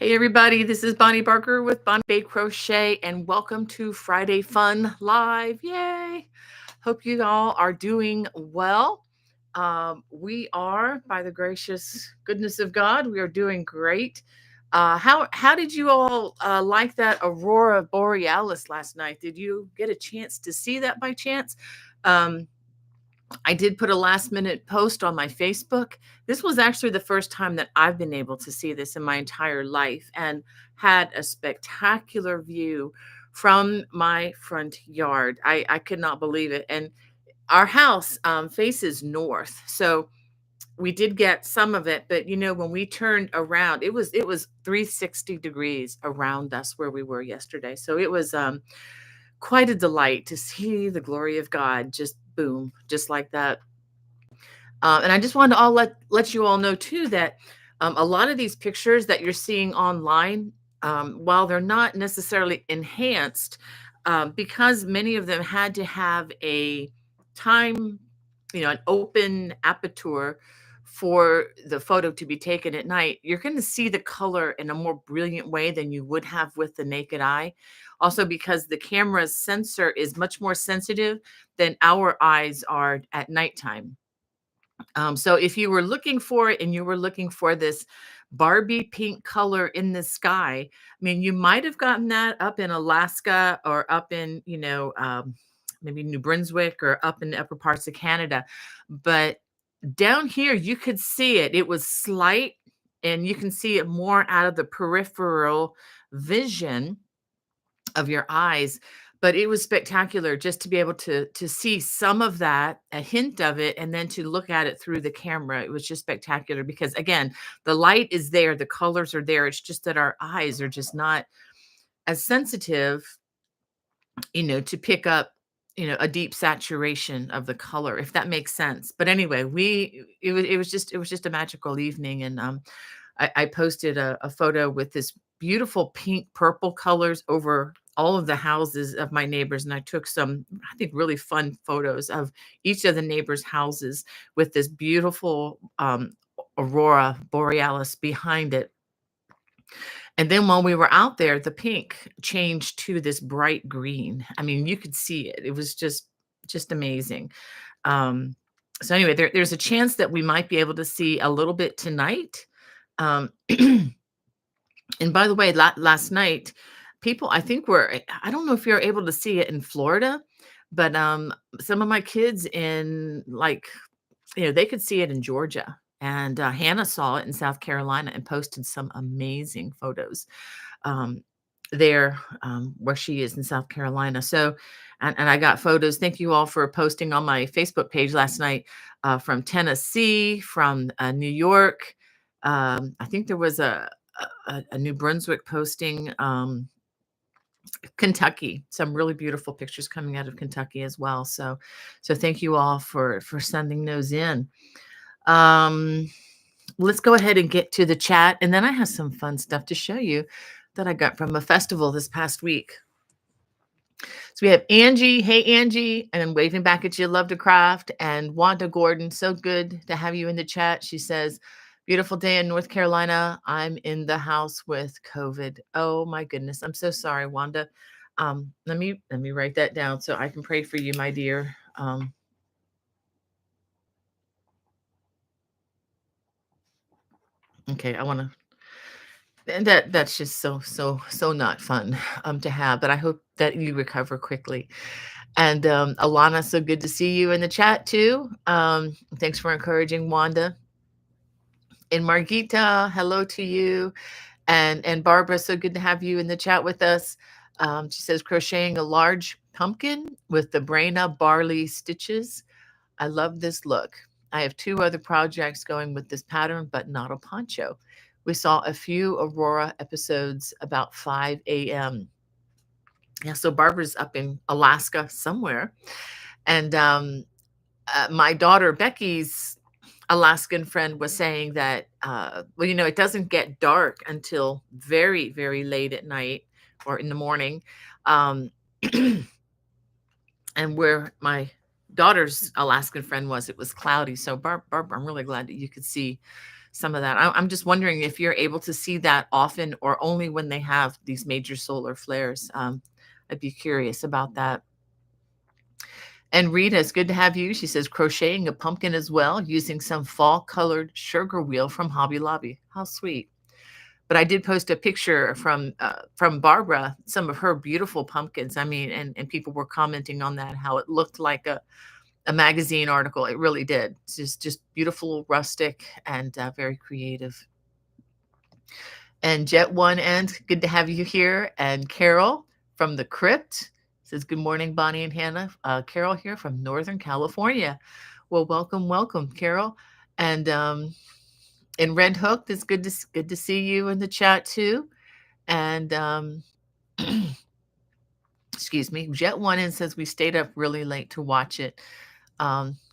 Hey everybody, this is Bonnie Barker with Bonnie Bay Crochet, and welcome to Friday Fun Live. Yay! Hope you all are doing well. We are, by the gracious goodness of God, we are doing great. How did you all like that Aurora borealis last night? Did you get a chance to see that by chance? Um, I did put a last minute post on my Facebook. This was actually the first time that I've been able to see this in my entire life and had a spectacular view from my front yard. I could not believe it. And our house faces north. So we did get some of it, but when we turned around, it was 360 degrees around us where we were yesterday. So it was quite a delight to see the glory of God just boom, just like that. And I just wanted to all let you all know too that a lot of these pictures that you're seeing online, while they're not necessarily enhanced, because many of them had to have a time, an open aperture for the photo to be taken at night, you're going to see the color in a more brilliant way than you would have with the naked eye. Also, because the camera's sensor is much more sensitive than our eyes are at nighttime. So if you were looking for it and you were looking for this Barbie pink color in the sky, I mean, you might have gotten that up in Alaska or up in, maybe New Brunswick or up in the upper parts of Canada. But down here, you could see it. It was slight and you can see it more out of the peripheral vision of your eyes, but it was spectacular just to be able to see some of that, a hint of it, and then to look at it through the camera. It was just spectacular because again, the light is there, the colors are there. It's just that our eyes are just not as sensitive, to pick up, a deep saturation of the color, if that makes sense. But anyway, it was just a magical evening, and I posted a photo with this beautiful pink purple colors over all of the houses of my neighbors. And I took some, I think, really fun photos of each of the neighbors' houses with this beautiful Aurora borealis behind it. And then while we were out there, the pink changed to this bright green. I mean, you could see it. It was just amazing. Um, so anyway, there's a chance that we might be able to see a little bit tonight. And by the way, last night, people, I think I don't know if you're able to see it in Florida, but some of my kids in they could see it in Georgia. And Hannah saw it in South Carolina and posted some amazing photos um, there where she is in South Carolina. So, and I got photos. Thank you all for posting on my Facebook page last night from Tennessee, from New York. I think there was a New Brunswick posting. Kentucky, some really beautiful pictures coming out of Kentucky as well. So thank you all for sending those in. Um, let's go ahead and get to the chat, and then I have some fun stuff to show you that I got from a festival this past week. So we have Angie. Hey, Angie. And I'm waving back at you. Love to craft. And Wanda Gordon. So good to have you in the chat. She says, beautiful day in North Carolina. I'm in the house with COVID. Oh my goodness. I'm so sorry, Wanda. Let me write that down so I can pray for you, my dear. Okay, I want to. And that's just so not fun to have, but I hope that you recover quickly. And Alana, so good to see you in the chat too. Thanks for encouraging Wanda. And Margita, hello to you. And Barbara, so good to have you in the chat with us. She says crocheting a large pumpkin with the Brena barley stitches. I love this look. I have 2 other projects going with this pattern, but not a poncho. We saw a few Aurora episodes about 5 a.m. Yeah, so Barbara's up in Alaska somewhere. And my daughter Becky's Alaskan friend was saying that, well, it doesn't get dark until very, very late at night or in the morning. And where my daughter's Alaskan friend was, it was cloudy. So Barbara, I'm really glad that you could see some of that. I'm just wondering if you're able to see that often or only when they have these major solar flares. I'd be curious about that. And Rita, it's good to have you. She says crocheting a pumpkin as well, using some fall colored sugar wheel from Hobby Lobby. How sweet. But I did post a picture from Barbara, some of her beautiful pumpkins. I mean, and people were commenting on that, how it looked like a magazine article. It really did. It's just beautiful, rustic, and very creative. And Jet One End, good to have you here. And Carol from the Crypt says, "Good morning, Bonnie and Hannah." Carol here from Northern California. Well, welcome, welcome, Carol. And in Red Hook, it's good to see you in the chat too. And excuse me, Jet One In says we stayed up really late to watch it.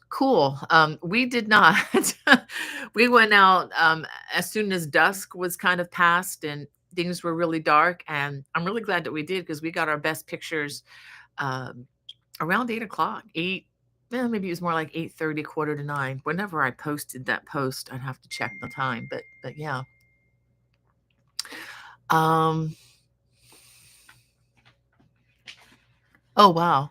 Cool. We did not. We went out as soon as dusk was kind of past and things were really dark. And I'm really glad that we did because we got our best pictures um, around 8 o'clock. Well, maybe it was more like 8:30, quarter to 9. Whenever I posted that post, I'd have to check the time. But yeah. Um, oh wow.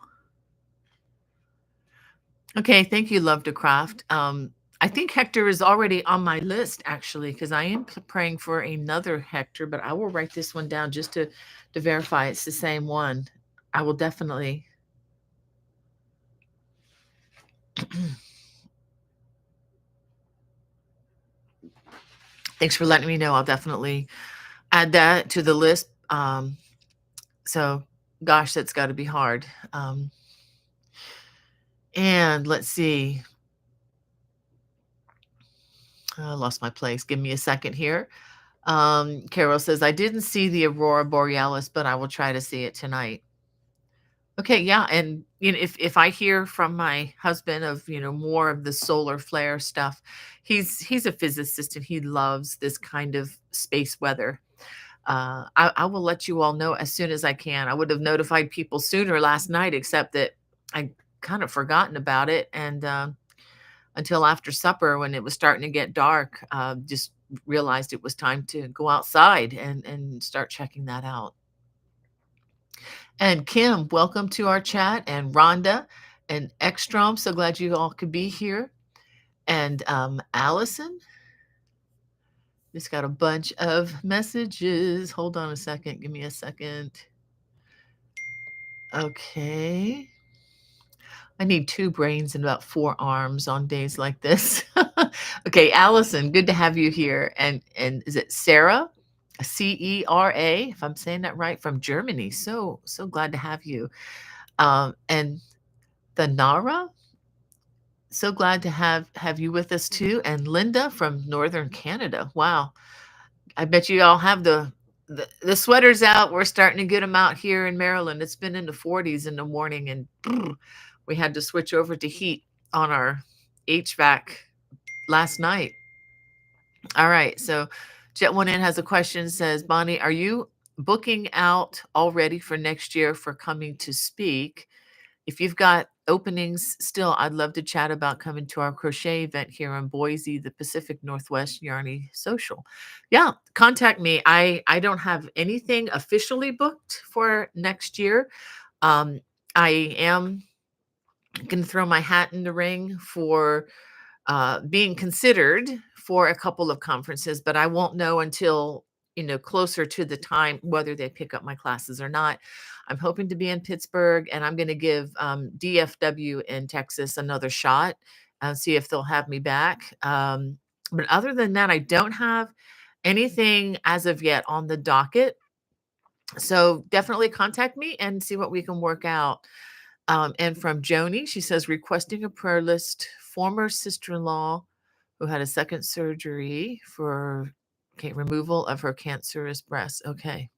Okay, thank you, Love to Craft. I think Hector is already on my list actually, because I am praying for another Hector, but I will write this one down just to verify it's the same one. I will definitely. Thanks for letting me know. I'll definitely add that to the list. So, gosh, that's got to be hard. And let's see. I lost my place. Give me a second here. Carol says, I didn't see the Aurora borealis, but I will try to see it tonight. Okay, yeah, and if I hear from my husband of more of the solar flare stuff, he's a physicist and he loves this kind of space weather. I will let you all know as soon as I can. I would have notified people sooner last night, except that I kind of forgotten about it, and until after supper when it was starting to get dark, just realized it was time to go outside and start checking that out. And Kim, welcome to our chat, and Rhonda and Ekstrom. So glad you all could be here. And Allison, just got a bunch of messages. Hold on a second. Give me a second. Okay. I need 2 brains and about 4 arms on days like this. Okay, Allison, good to have you here. And is it Sarah? Cera, if I'm saying that right, from Germany. So glad to have you. And the Nara, so glad to have you with us too. And Linda from Northern Canada. Wow. I bet you all have the sweaters out. We're starting to get them out here in Maryland. It's been in the 40s in the morning, and we had to switch over to heat on our HVAC last night. All right. So Jet One In has a question, says, Bonnie, are you booking out already for next year for coming to speak? If you've got openings still, I'd love to chat about coming to our crochet event here in Boise, the Pacific Northwest Yarny Social. Yeah, contact me. I don't have anything officially booked for next year. I am going to throw my hat in the ring for being considered for a couple of conferences, but I won't know until closer to the time whether they pick up my classes or not. I'm hoping to be in Pittsburgh, and I'm going to give DFW in Texas another shot and see if they'll have me back. But other than that, I don't have anything as of yet on the docket. So definitely contact me and see what we can work out. And from Joni, she says, requesting a prayer list, former sister-in-law who had a second surgery for removal of her cancerous breast. Okay.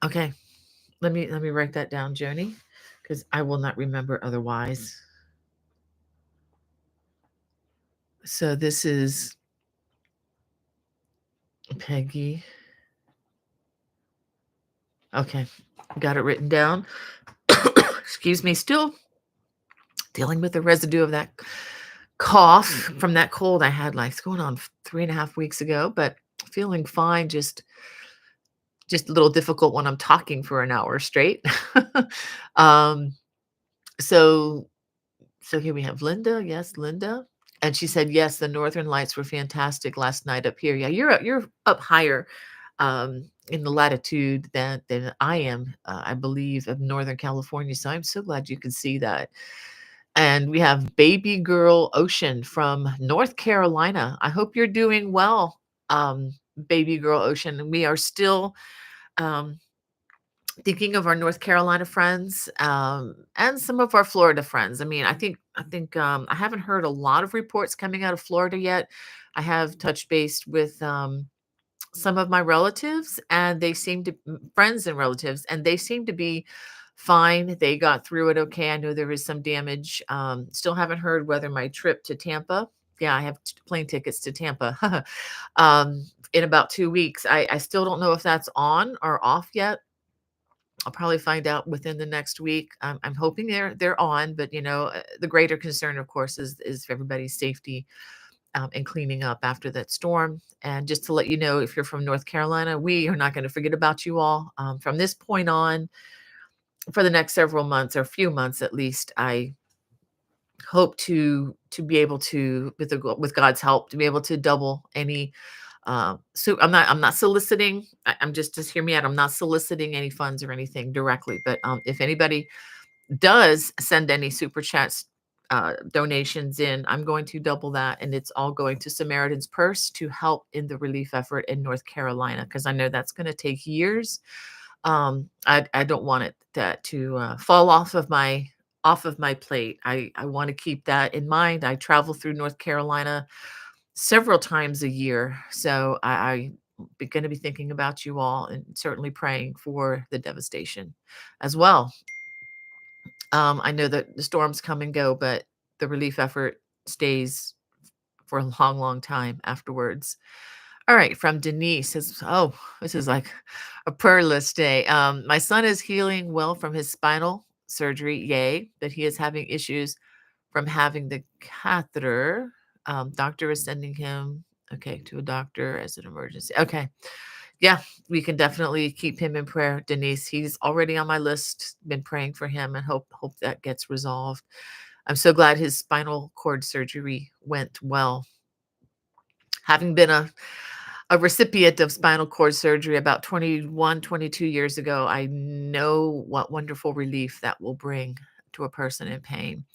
Okay. Let me write that down, Joni, because I will not remember otherwise. So this is Peggy. Okay. Got it written down. Excuse me, still dealing with the residue of that cough from that cold I had, like, it's going on 3.5 weeks ago, but feeling fine, just a little difficult when I'm talking for an hour straight. Um, so so here we have Linda. Yes, Linda. And she said, yes, the Northern Lights were fantastic last night up here. Yeah, you're up higher in the latitude than I am, I believe, of Northern California. So I'm so glad you can see that. And we have Baby Girl Ocean from North Carolina. I hope you're doing well, Baby Girl Ocean. We are still um, thinking of our North Carolina friends, and some of our Florida friends. I mean, I think I haven't heard a lot of reports coming out of Florida yet. I have touched base with some of my relatives, and they seem to friends and relatives, and they seem to be fine. They got through it okay. I know there was some damage. Still haven't heard whether my trip to Tampa. Yeah, I have plane tickets to Tampa in about 2 weeks. I still don't know if that's on or off yet. I'll probably find out within the next week. I'm hoping they're on, but the greater concern, of course, is for everybody's safety, and cleaning up after that storm. And just to let you know, if you're from North Carolina, we are not going to forget about you all. From this point on, for the next several months or few months at least, I hope to be able to, with God's help, to be able to double any. So I'm not soliciting. I'm just hear me out. I'm not soliciting any funds or anything directly, but if anybody does send any super chats, donations in, I'm going to double that, and it's all going to Samaritan's Purse to help in the relief effort in North Carolina, because I know that's going to take years. I don't want it that to fall off of my plate. I want to keep that in mind. I travel through North Carolina several times a year, so I'm going to be thinking about you all and certainly praying for the devastation as well. I know that the storms come and go, but the relief effort stays for a long, long time afterwards. All right, from Denise says, "Oh, this is like a prayer list day. My son is healing well from his spinal surgery, yay, but he is having issues from having the catheter. Doctor is sending him, okay, to a doctor as an emergency. Okay, yeah, we can definitely keep him in prayer, Denise. He's already on my list. Been praying for him and hope that gets resolved. I'm so glad his spinal cord surgery went well. Having been a recipient of spinal cord surgery about 21, 22 years ago, I know what wonderful relief that will bring to a person in pain.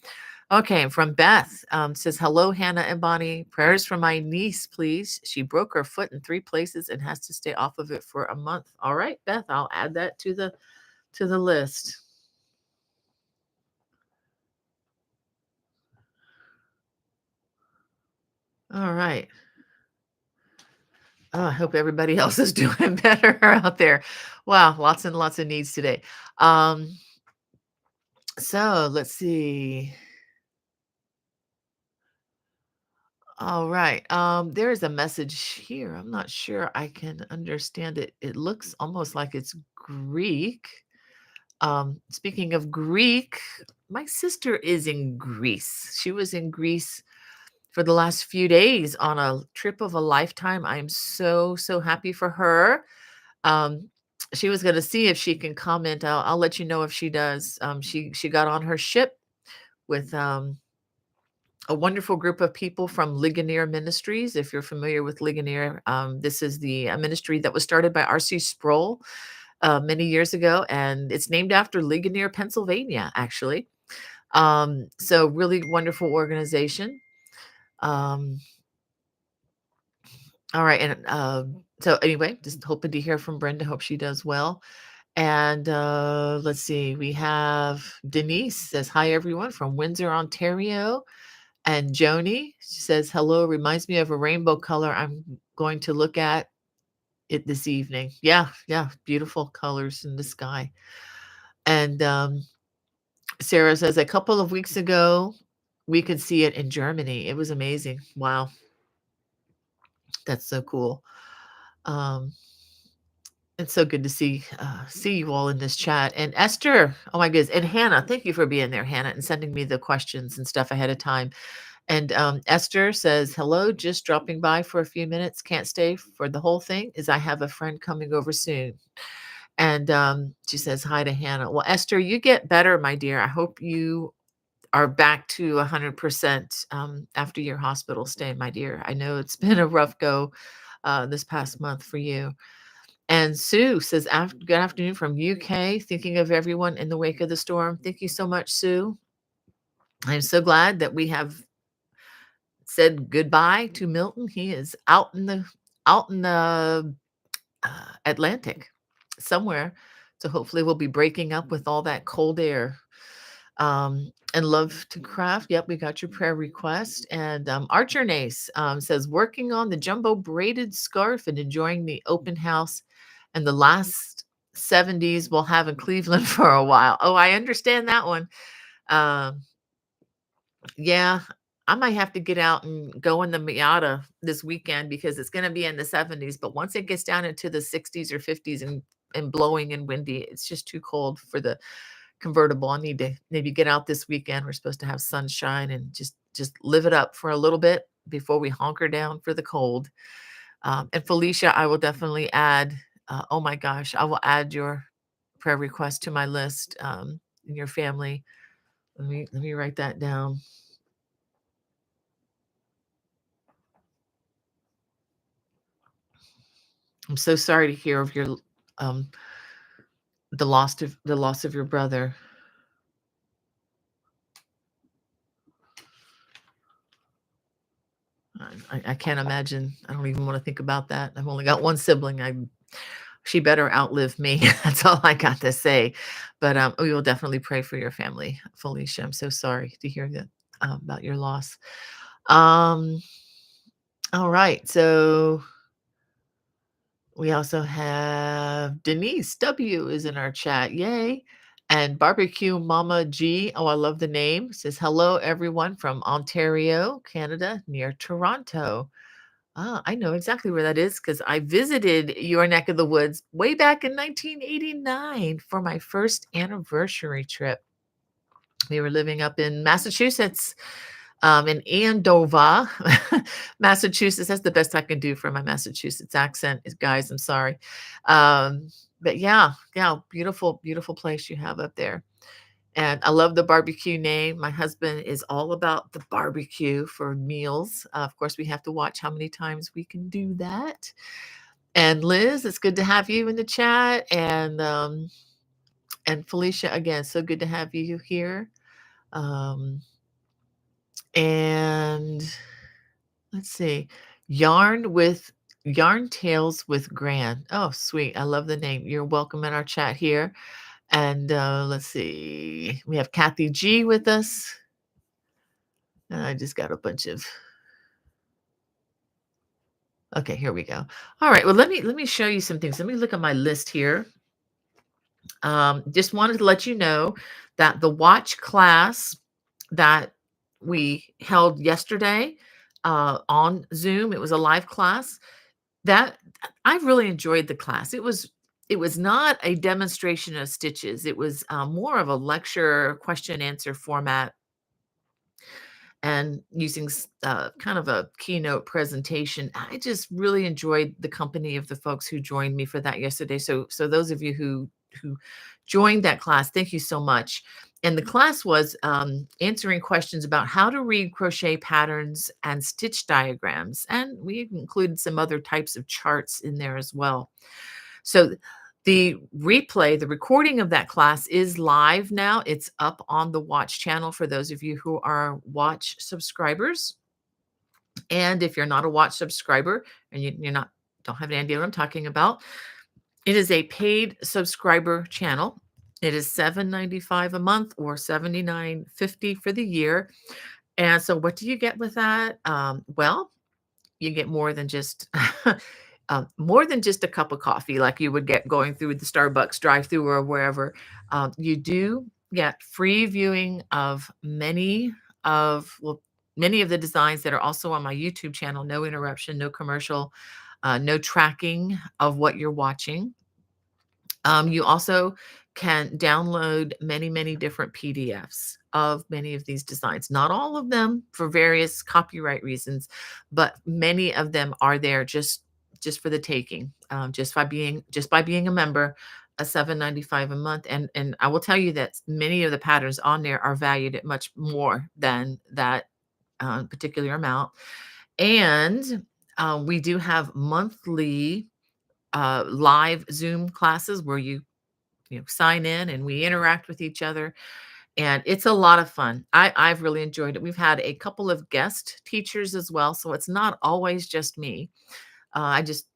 Okay, from Beth, says, hello, Hannah and Bonnie. Prayers for my niece, please. She broke her foot in 3 places and has to stay off of it for a month. All right, Beth, I'll add that to the list. All right. Oh, I hope everybody else is doing better out there. Wow, lots and lots of needs today. Um, so let's see. All right. There is a message here. I'm not sure I can understand it. It looks almost like it's Greek. Speaking of Greek, my sister is in Greece. She was in Greece for the last few days on a trip of a lifetime. I'm so, so happy for her. Um, she was going to see if she can comment. I'll let you know if she does. She got on her ship with a wonderful group of people from Ligonier Ministries. If you're familiar with Ligonier, this is the ministry that was started by R.C. Sproul many years ago, and it's named after Ligonier, Pennsylvania, actually. So really wonderful organization. Um, all right, and so anyway, just hoping to hear from Brenda. Hope she does well. And let's see, we have Denise says, hi everyone from Windsor, Ontario. And Joni says, hello, reminds me of a rainbow color. I'm going to look at it this evening. Yeah, yeah, beautiful colors in the sky. And Sarah says, a couple of weeks ago, we could see it in Germany. It was amazing. Wow, that's so cool. Um, it's so good to see you all in this chat. And Esther, oh my goodness, and Hannah, thank you for being there, Hannah, and sending me the questions and stuff ahead of time. And Esther says, hello, just dropping by for a few minutes. Can't stay for the whole thing as I have a friend coming over soon. And she says hi to Hannah. Well, Esther, you get better, my dear. I hope you are back to 100% after your hospital stay, my dear. I know it's been a rough go this past month for you. And Sue says, good afternoon from UK, thinking of everyone in the wake of the storm. Thank you so much, Sue. I'm so glad that we have said goodbye to Milton. He is out in the Atlantic somewhere. So hopefully we'll be breaking up with all that cold air. And love to craft. Yep, we got your prayer request. And Archer Nace says, working on the jumbo braided scarf and enjoying the open house and the last 70s we'll have in Cleveland for a while. Oh, I understand that one. Um, yeah, I might have to get out and go in the Miata this weekend because it's going to be in the 70s. But once it gets down into the 60s or 50s and blowing and windy, it's just too cold for the convertible. I need to maybe get out this weekend. We're supposed to have sunshine and just live it up for a little bit before we hunker down for the cold. And Felicia, I will definitely add. Oh my gosh, I will add your prayer request to my list in your family. Let me write that down. I'm so sorry to hear of your um, the loss of your brother. I can't imagine. I don't even want to think about that. I've only got one sibling. She better outlive me. That's all I got to say. But we will definitely pray for your family, Felicia. I'm so sorry to hear that about your loss. Um, all right. So we also have Denise W is in our chat. Yay. And Barbecue Mama G. Oh, I love the name. Says hello everyone from Ontario, Canada, near Toronto. Ah, I know exactly where that is because I visited your neck of the woods way back in 1989 for my first anniversary trip. We were living up in Massachusetts, in Andover, Massachusetts. That's the best I can do for my Massachusetts accent, guys. I'm sorry. But yeah, beautiful, beautiful place you have up there. And I love the barbecue name. My husband is all about the barbecue for meals. Of course, we have to watch how many times we can do that. And Liz, it's good to have you in the chat. And Felicia, again, so good to have you here. Um, and let's see, Yarn Tales with Gran. Oh, sweet. I love the name. You're welcome in our chat here. And let's see, we have Kathy G with us. And I just got a bunch of. Okay, here we go. All right. Well, let me show you some things. Let me look at my list here. Just wanted to let you know that the watch class that we held yesterday on Zoom, it was a live class. That I really enjoyed the class. It was not a demonstration of stitches. It was more of a lecture question and answer format and using kind of a keynote presentation. I just really enjoyed the company of the folks who joined me for that yesterday. So those of you who joined that class, thank you so much. And the class was answering questions about how to read crochet patterns and stitch diagrams. And we included some other types of charts in there as well. So the recording of that class is live now. It's up on the Watch channel for those of you who are Watch subscribers. And if you're not a Watch subscriber and don't have any idea what I'm talking about, it is a paid subscriber channel. It is $7.95 a month or $79.50 for the year. And so what do you get with that? Well, you get more than just a cup of coffee like you would get going through the Starbucks drive-through or wherever. You do get free viewing of many of the designs that are also on my YouTube channel. No interruption, no commercial, no tracking of what you're watching. You also can download many different PDFs of many of these designs. Not all of them for various copyright reasons, but many of them are there just for the taking, just by being a member, a 7.95 a month. And I will tell you that many of the patterns on there are valued at much more than that particular amount. And we do have monthly live Zoom classes where you sign in and we interact with each other, and it's a lot of fun. I've really enjoyed it. We've had a couple of guest teachers as well, so it's not always just me. I just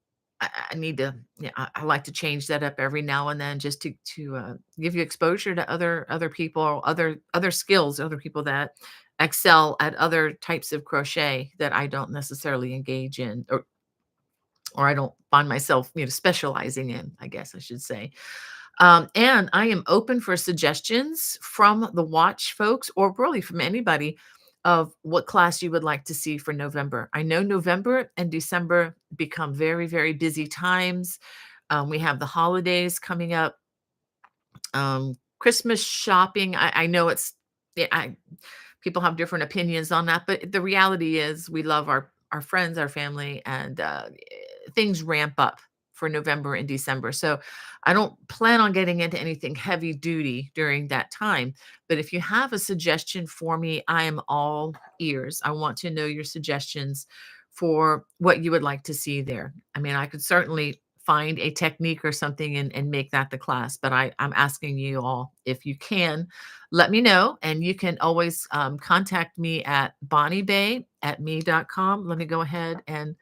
I need to, yeah, I like to change that up every now and then, just to give you exposure to other people, other skills, other people that excel at other types of crochet that I don't necessarily engage in, or I don't find myself, specializing in, I guess I should say. And I am open for suggestions from the watch folks, or really from anybody, of what class you would like to see for November. I know November and December become very, very busy times. We have the holidays coming up, Christmas shopping. I know yeah, people have different opinions on that, but the reality is we love our friends, our family, and things ramp up for November and December. So I don't plan on getting into anything heavy duty during that time. But if you have a suggestion for me, I am all ears. I want to know your suggestions for what you would like to see there. I mean, I could certainly find a technique or something and make that the class, but I'm asking you all, if you can, let me know. And you can always contact me at bonniebay@me.com. Let me go ahead and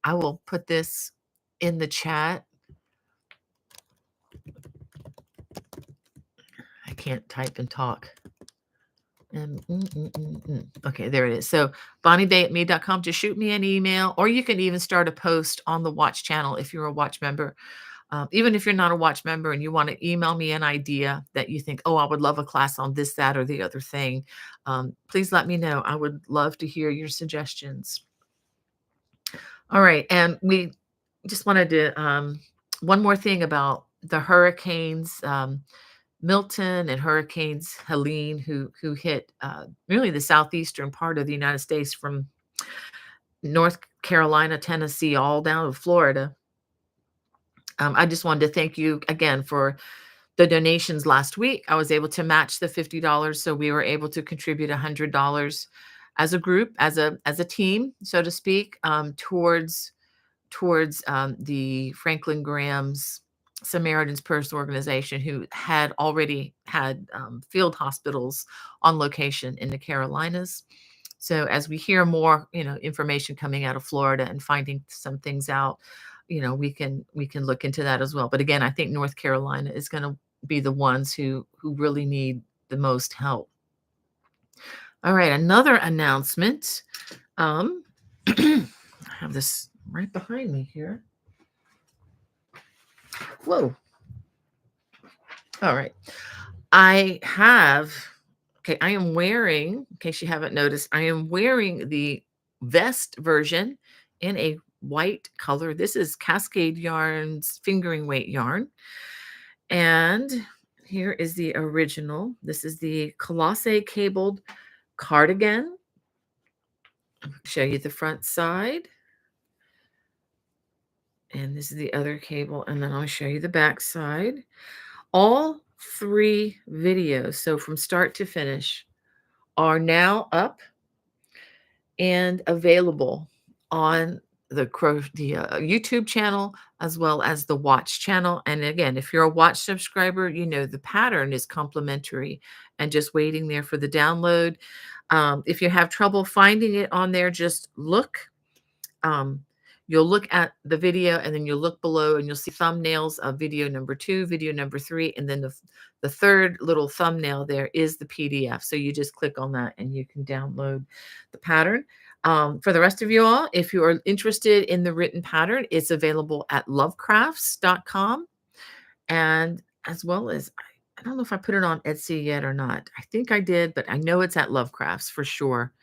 I will put this in the chat. I can't type and talk. Okay, there it is. So bonniebay@me.com. Just shoot me an email, or you can even start a post on the watch channel if you're a watch member. Even if you're not a watch member and you want to email me an idea that you think, oh, I would love a class on this, that, or the other thing, please let me know. I would love to hear your suggestions. All right. And we just wanted to, one more thing about the hurricanes, Milton and Hurricanes Helene, who hit really the southeastern part of the United States from North Carolina, Tennessee, all down to Florida. I just wanted to thank you again for the donations last week. I was able to match the $50, so we were able to contribute $100 as a group, as a team, so to speak, towards the Franklin Graham's Samaritan's Purse organization, who had already had field hospitals on location in the Carolinas. So as we hear more, information coming out of Florida and finding some things out, we can look into that as well. But again, I think North Carolina is going to be the ones who really need the most help. All right, another announcement. I have this right behind me here. Whoa. All right. I am wearing, in case you haven't noticed, I am wearing the vest version in a white color. This is Cascade Yarn's fingering weight yarn. And here is the original. This is the Colossae cabled cardigan. I'll show you the front side. And this is the other cable. And then I'll show you the back side. All 3 videos, so from start to finish, are now up and available on the YouTube channel, as well as the watch channel. And again, if you're a watch subscriber, the pattern is complimentary and just waiting there for the download. If you have trouble finding it on there, just look. You'll look at the video, and then you'll look below and you'll see thumbnails of video number 2, video number 3, and then the third little thumbnail there is the PDF. So you just click on that and you can download the pattern. For the rest of you all, if you are interested in the written pattern, it's available at lovecrafts.com, and as well as, I don't know if I put it on Etsy yet or not. I think I did, but I know it's at Lovecrafts for sure.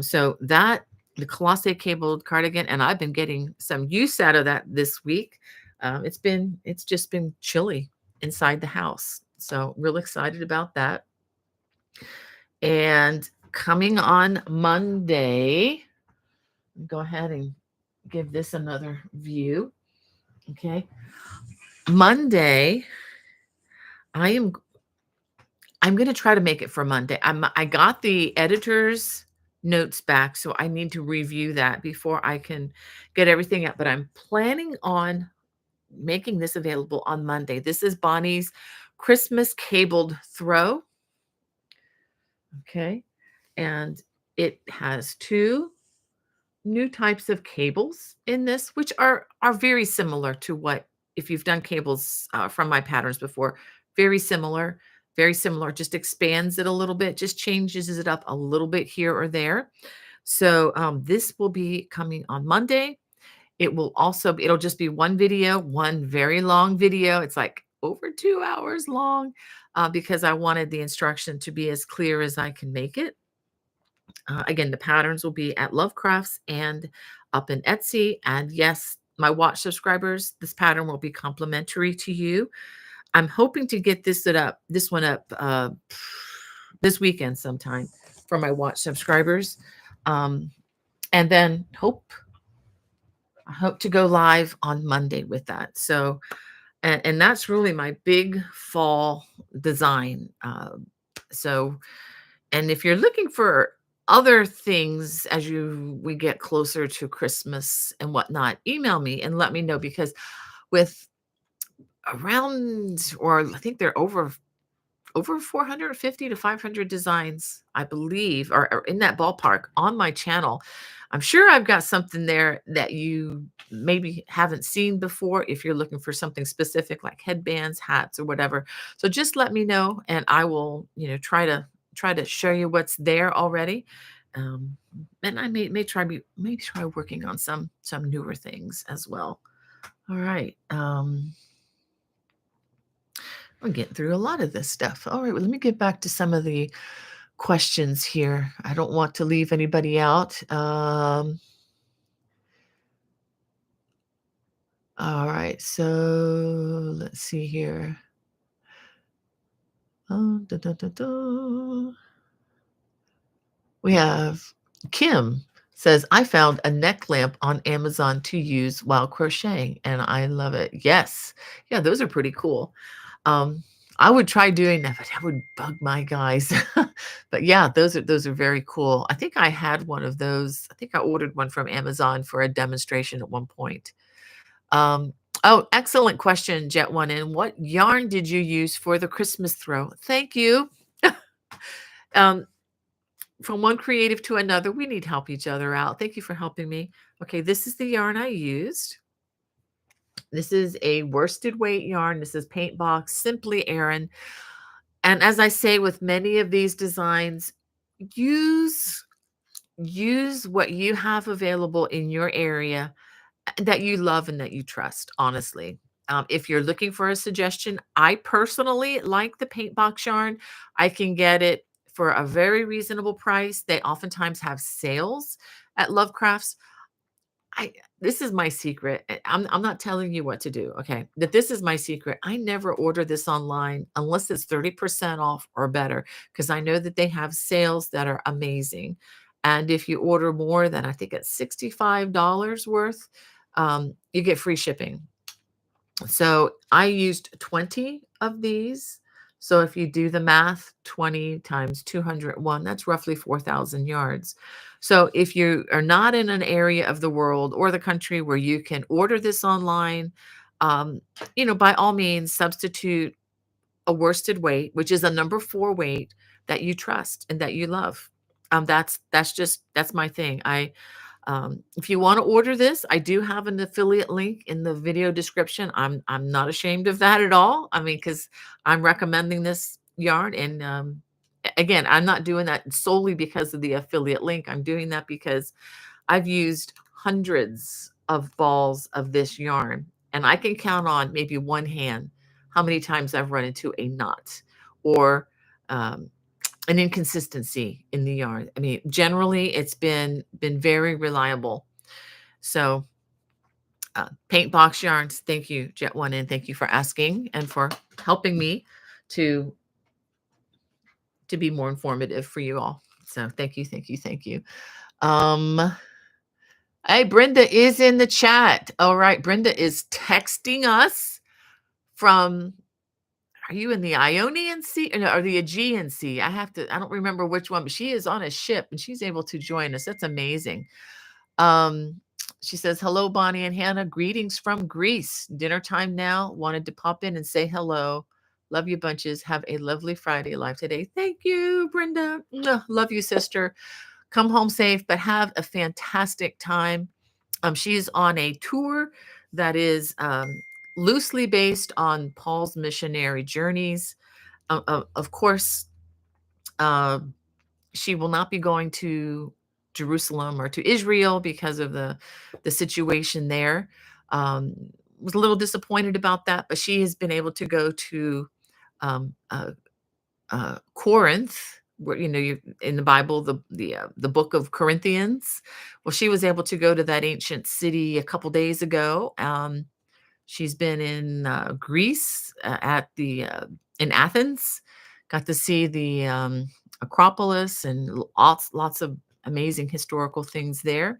So the Colossae cabled cardigan, and I've been getting some use out of that this week. It's just been chilly inside the house, so real excited about that. And coming on Monday, go ahead and give this another view. Okay. Monday, I am I'm going to try to make it for Monday. I got the editor's notes back, so I need to review that before I can get everything up, but I'm planning on making this available on Monday. This is Bonnie's Christmas cabled throw. Okay. And it has two new types of cables in this, which are very similar to what, if you've done cables from my patterns before, very similar, very similar. Just expands it a little bit, just changes it up a little bit here or there. So this will be coming on Monday. It will also it'll just be one video, one very long video. It's like over 2 hours long because I wanted the instruction to be as clear as I can make it. Again, the patterns will be at Lovecrafts and up in Etsy. And yes, my watch subscribers, this pattern will be complimentary to you. I'm hoping to get this one up this weekend sometime for my watch subscribers. And then I hope to go live on Monday with that. So, and that's really my big fall design. So, and if you're looking for other things as we get closer to Christmas and whatnot, email me and let me know, because with around, or I think they're over 450 to 500 designs, I believe, or in that ballpark on my channel. I'm sure I've got something there that you maybe haven't seen before if you're looking for something specific like headbands, hats, or whatever. So just let me know and I will, try to show you what's there already. Um, and I may try working on some newer things as well. All right. I'm getting through a lot of this stuff. All right, well, let me get back to some of the questions here. I don't want to leave anybody out. All right, so let's see here. Da, da, da, da. We have Kim says, I found a neck lamp on Amazon to use while crocheting, and I love it. Yes. Yeah, those are pretty cool. Um, I would try doing that, but that would bug my guys. But yeah, those are very cool. I think I had one of those. I think I ordered one from Amazon for a demonstration at one point. Oh, excellent question, Jet One. And what yarn did you use for the Christmas throw? Thank you. um, from one creative to another, we need to help each other out. Thank you for helping me. Okay, this is the yarn I used. This is a worsted weight yarn. This is Paint Box Simply Aran. And as I say with many of these designs, use use what you have available in your area that you love and that you trust, honestly. If you're looking for a suggestion, I personally like the paint box yarn. I can get it for a very reasonable price. They oftentimes have sales at Lovecrafts. I This is my secret. I'm not telling you what to do, okay? That this is my secret. I never order this online unless it's 30% off or better, because I know that they have sales that are amazing. And if you order more than, I think it's $65 worth, you get free shipping. So I used 20 of these. So if you do the math, 20 times 201, that's roughly 4,000 yards. So if you are not in an area of the world or the country where you can order this online, um, by all means, substitute a worsted weight, which is a number 4 weight that you trust and that you love. That's my thing. If you want to order this, I do have an affiliate link in the video description. I'm not ashamed of that at all. I mean, because I'm recommending this yarn, and again, I'm not doing that solely because of the affiliate link. I'm doing that because I've used hundreds of balls of this yarn, and I can count on maybe one hand how many times I've run into a knot or um, an inconsistency in the yarn. I mean, generally, it's been very reliable. So, paint box yarns. Thank you, Jet One, and thank you for asking and for helping me to to be more informative for you all. So thank you, thank you, thank you. Um, hey, Brenda is in the chat. All right, Brenda is texting us from. Are you in the Ionian Sea or the Aegean Sea? I don't remember which one, but she is on a ship and she's able to join us. That's amazing. Um, she says, hello, Bonnie and Hannah. Greetings from Greece. Dinner time now. Wanted to pop in and say hello. Love you bunches. Have a lovely Friday live today. Thank you, Brenda. Mwah. Love you, sister. Come home safe, but have a fantastic time. She's on a tour that is loosely based on Paul's missionary journeys. Of course, uh, she will not be going to Jerusalem or to Israel because of the situation there. Um, was a little disappointed about that, but she has been able to go to um, uh, Corinth, where you in the Bible, the book of Corinthians. Well, she was able to go to that ancient city a couple days ago. She's been in Greece at the in Athens. Got to see the Acropolis and lots of amazing historical things there,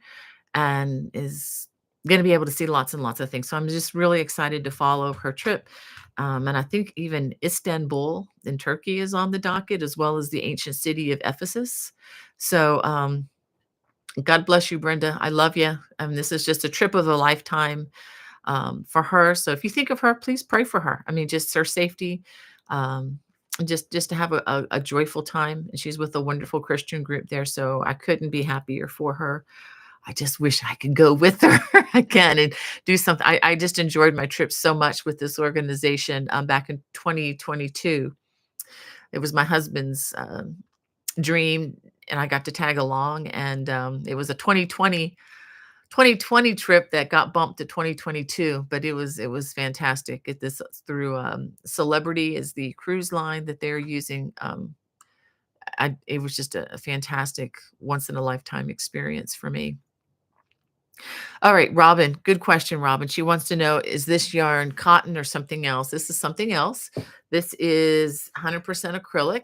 and is going to be able to see lots and lots of things. So I'm just really excited to follow her trip. And I think even Istanbul in Turkey is on the docket, as well as the ancient city of Ephesus. So God bless you, Brenda. I love you. This is just a trip of a lifetime for her. So if you think of her, please pray for her. I mean, just her safety, and just to have a joyful time. And she's with a wonderful Christian group there. So I couldn't be happier for her. I just wish I could go with her again and do something. I just enjoyed my trip so much with this organization back in 2022. It was my husband's dream, and I got to tag along. And it was a 2020 trip that got bumped to 2022, but it was fantastic. This through Celebrity is the cruise line that they're using. It was just a fantastic once in a lifetime experience for me. All right, Robin, good question, Robin. She wants to know, is this yarn cotton or something else? This is something else. This is 100% acrylic,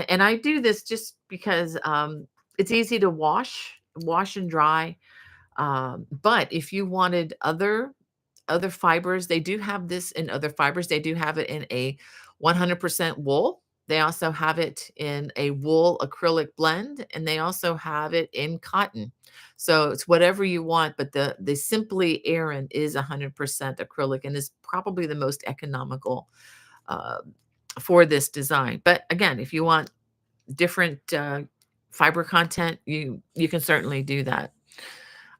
and I do this just because it's easy to wash and dry. But if you wanted other fibers, they do have this in other fibers. They do have it in a 100% wool. They also have it in a wool acrylic blend, and they also have it in cotton. So it's whatever you want, but the Simply Aran is 100% acrylic and is probably the most economical uh, for this design. But again, if you want different fiber content, you can certainly do that.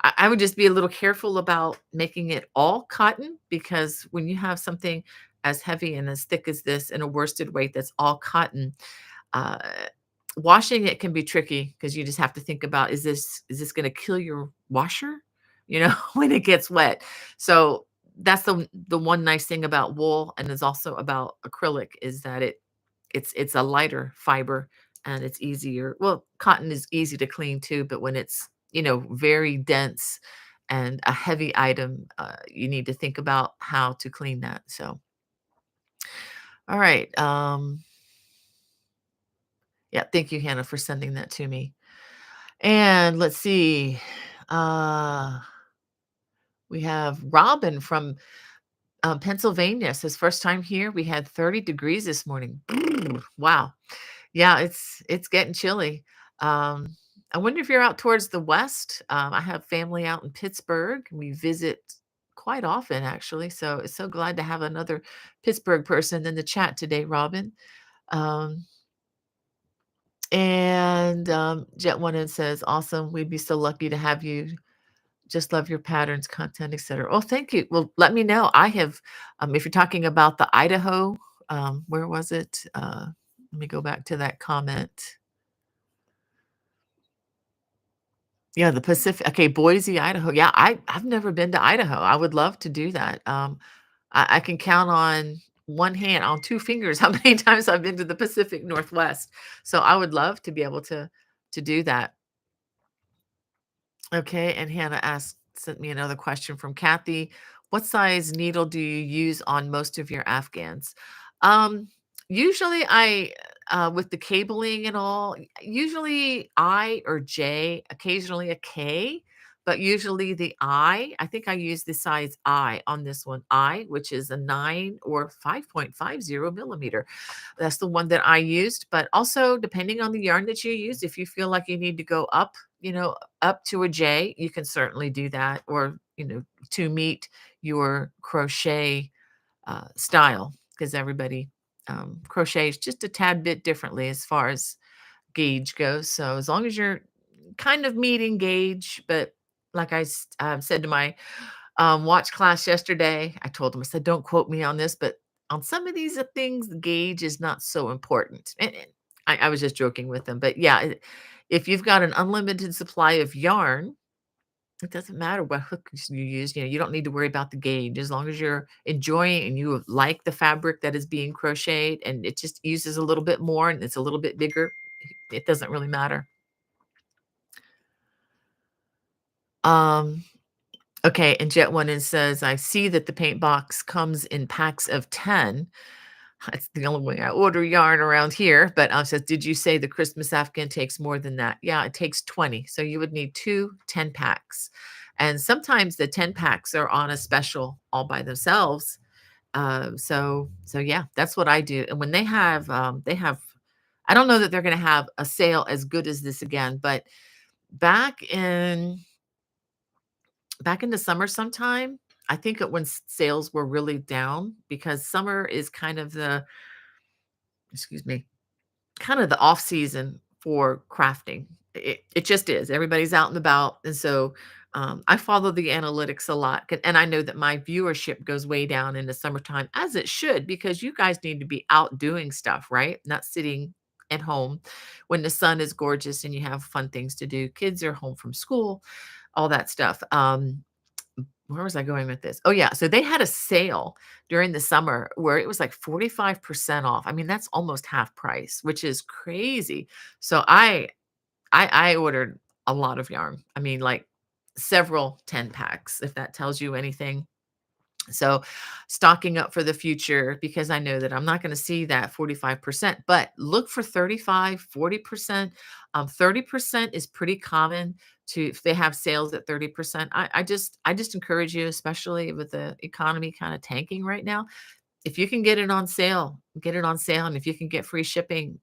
I would just be a little careful about making it all cotton, because when you have something as heavy and as thick as this in a worsted weight that's all cotton, uh, washing it can be tricky, because you just have to think about, is this going to kill your washer, when it gets wet. So that's the one nice thing about wool, and is also about acrylic, is that it's a lighter fiber, and it's easier. Well, cotton is easy to clean too, but when it's very dense and a heavy item, you need to think about how to clean that. So, all right. Yeah, thank you, Hannah, for sending that to me. And let's see. Uh, we have Robin from Pennsylvania. Says first time here. We had 30 degrees this morning. Wow. Yeah, it's getting chilly. Um, I wonder if you're out towards the west. I have family out in Pittsburgh. We visit quite often, actually. So it's so glad to have another Pittsburgh person in the chat today, Robin. Um, and Jet One In says, "Awesome. We'd be so lucky to have you. Just love your patterns, content, etc." Oh, thank you. Well, let me know. I have, if you're talking about the Idaho, where was it? Let me go back to that comment. Yeah, the Pacific. Okay, Boise, Idaho. Yeah, I've never been to Idaho. I would love to do that. I can count on one hand, on two fingers, how many times I've been to the Pacific Northwest. So I would love to be able to do that. Okay, and Hannah sent me another question from Kathy. What size needle do you use on most of your Afghans? Um, Usually with the cabling and all. Usually I or J, occasionally a K, but usually the I think I use the size I on this one. I, which is a 9 or 5.50 millimeter. That's the one that I used. But also, depending on the yarn that you use, if you feel like you need to go up, up to a J, you can certainly do that, or, to meet your crochet style, because everybody crochets just a tad bit differently as far as gauge goes. So as long as you're kind of meeting gauge, but like said to my watch class yesterday, I told them, I said, don't quote me on this, but on some of these things, the gauge is not so important. And I was just joking with them. But yeah, if you've got an unlimited supply of yarn, it doesn't matter what hook you use. You don't need to worry about the gauge as long as you're enjoying and you like the fabric that is being crocheted and it just uses a little bit more and it's a little bit bigger. It doesn't really matter. Um, okay, and Jet One in says, I see that the paint box comes in packs of 10. That's the only way I order yarn around here. But says, did you say the Christmas Afghan takes more than that? Yeah, it takes 20. So you would need 2 10 packs. And sometimes the 10 packs are on a special all by themselves. So yeah, that's what I do. And when they have, I don't know that they're going to have a sale as good as this again, but back in back in the summer sometime, I think when sales were really down, because summer is kind of the, excuse me, kind of the off season for crafting. It just is. Everybody's out and about, and so I follow the analytics a lot, and I know that my viewership goes way down in the summertime, as it should, because you guys need to be out doing stuff, right? Not sitting at home when the sun is gorgeous and you have fun things to do. Kids are home from school, all that stuff. Where was I going with this? Oh, yeah. So they had a sale during the summer where it was like 45% off. I mean, that's almost half price, which is crazy. So I ordered a lot of yarn. I mean, like several 10 packs, if that tells you anything. So stocking up for the future, because I know that I'm not going to see that 45%, but look for 35, 40%. 30% is pretty common to, if they have sales at 30%. I just encourage you, especially with the economy kind of tanking right now, if you can get it on sale, get it on sale. And if you can get free shipping,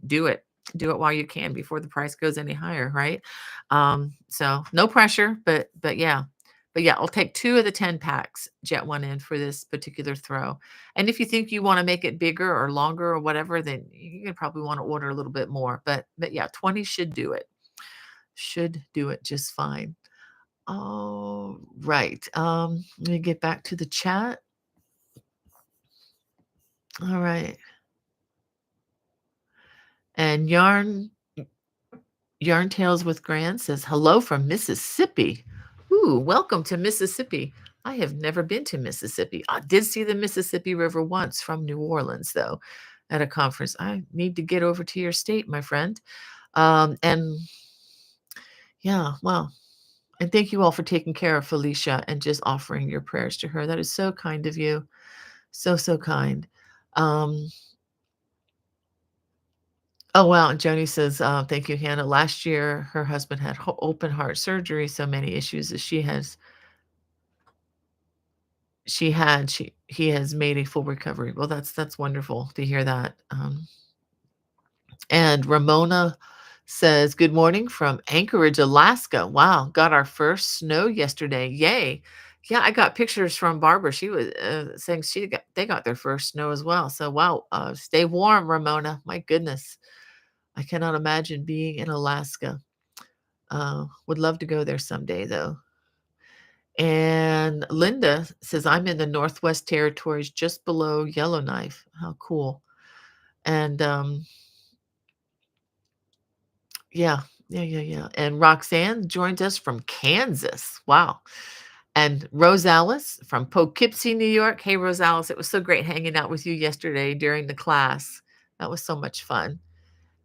do it. Do it while you can before the price goes any higher, right? So no pressure, but yeah. But yeah, I'll take 2 of the 10 packs, Jet One in for this particular throw. And if you think you want to make it bigger or longer or whatever, then you're gonna probably want to order a little bit more. But yeah, 20 should do it. Should do it just fine. All right. Let me get back to the chat. All right. And Yarn Tales with Gran says, hello from Mississippi. Ooh, welcome to Mississippi. I have never been to Mississippi. I did see the Mississippi River once from New Orleans, though, at a conference. I need to get over to your state, my friend. And yeah, well, and thank you all for taking care of Felicia and just offering your prayers to her. That is so kind of you. So, so kind. Um, Oh, wow, and Joni says, "Thank you, Hannah. Last year, her husband had open heart surgery, so many issues that he has made a full recovery." Well, that's wonderful to hear that. And Ramona says, "Good morning from Anchorage, Alaska. Wow, got our first snow yesterday. Yay!" Yeah, I got pictures from Barbara. She was saying they got their first snow as well. So wow, stay warm, Ramona. My goodness, I cannot imagine being in Alaska. Would love to go there someday, though. And Linda says, I'm in the Northwest Territories just below Yellowknife. How cool. And yeah, yeah. And Roxanne joined us from Kansas. Wow. And Rose Alice from Poughkeepsie, New York. Hey, Rose Alice, it was so great hanging out with you yesterday during the class. That was so much fun.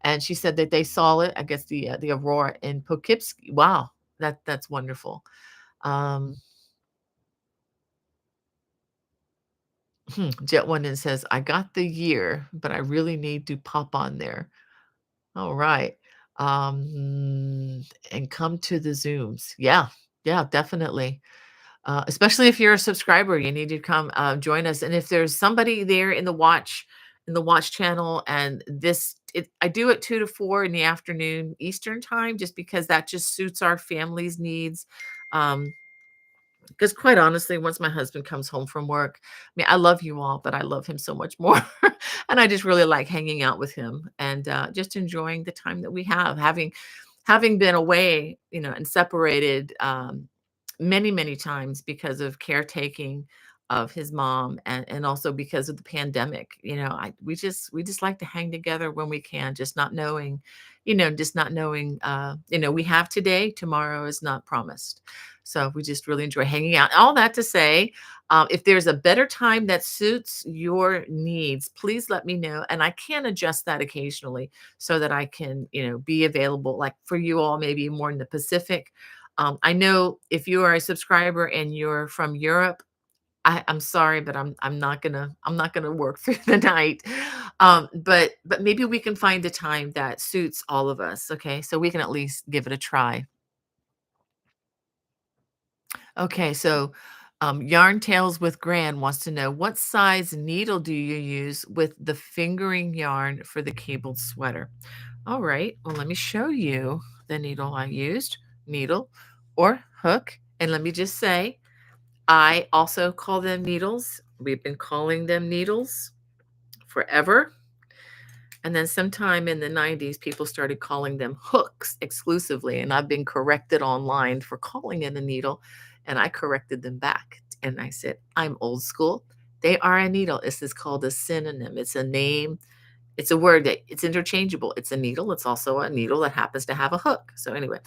And she said that they saw it, I guess the Aurora in Poughkeepsie. Wow, that's wonderful. Um, Jet One in says, I got the year, but I really need to pop on there. All right. And come to the Zooms. Yeah, yeah, definitely. Especially if you're a subscriber, you need to come join us. And if there's somebody there in the watch channel, and I do it 2 to 4 in the afternoon Eastern time, just because that just suits our family's needs. Um, because quite honestly, once my husband comes home from work, I mean, I love you all, but I love him so much more. And I just really like hanging out with him and just enjoying the time that we have, having been away, and separated many, many times because of caretaking of his mom, and also because of the pandemic. We just like to hang together when we can, just not knowing, we have today, tomorrow is not promised. So we just really enjoy hanging out. All that to say, if there's a better time that suits your needs, please let me know. And I can adjust that occasionally so that I can, be available, like for you all, maybe more in the Pacific. I know if you are a subscriber and you're from Europe, I'm sorry, but I'm not gonna work through the night. But maybe we can find a time that suits all of us. Okay, so we can at least give it a try. Okay, so Yarn Tales with Gran wants to know, what size needle do you use with the fingering yarn for the cabled sweater? All right, well, let me show you the needle I used, needle or hook. And let me just say, I also call them needles. We've been calling them needles forever. And then sometime in the 90s, people started calling them hooks exclusively. And I've been corrected online for calling it a needle. And I corrected them back. And I said, I'm old school. They are a needle. This is called a synonym. It's a name. It's a word that it's interchangeable. It's a needle. It's also a needle that happens to have a hook. So anyway,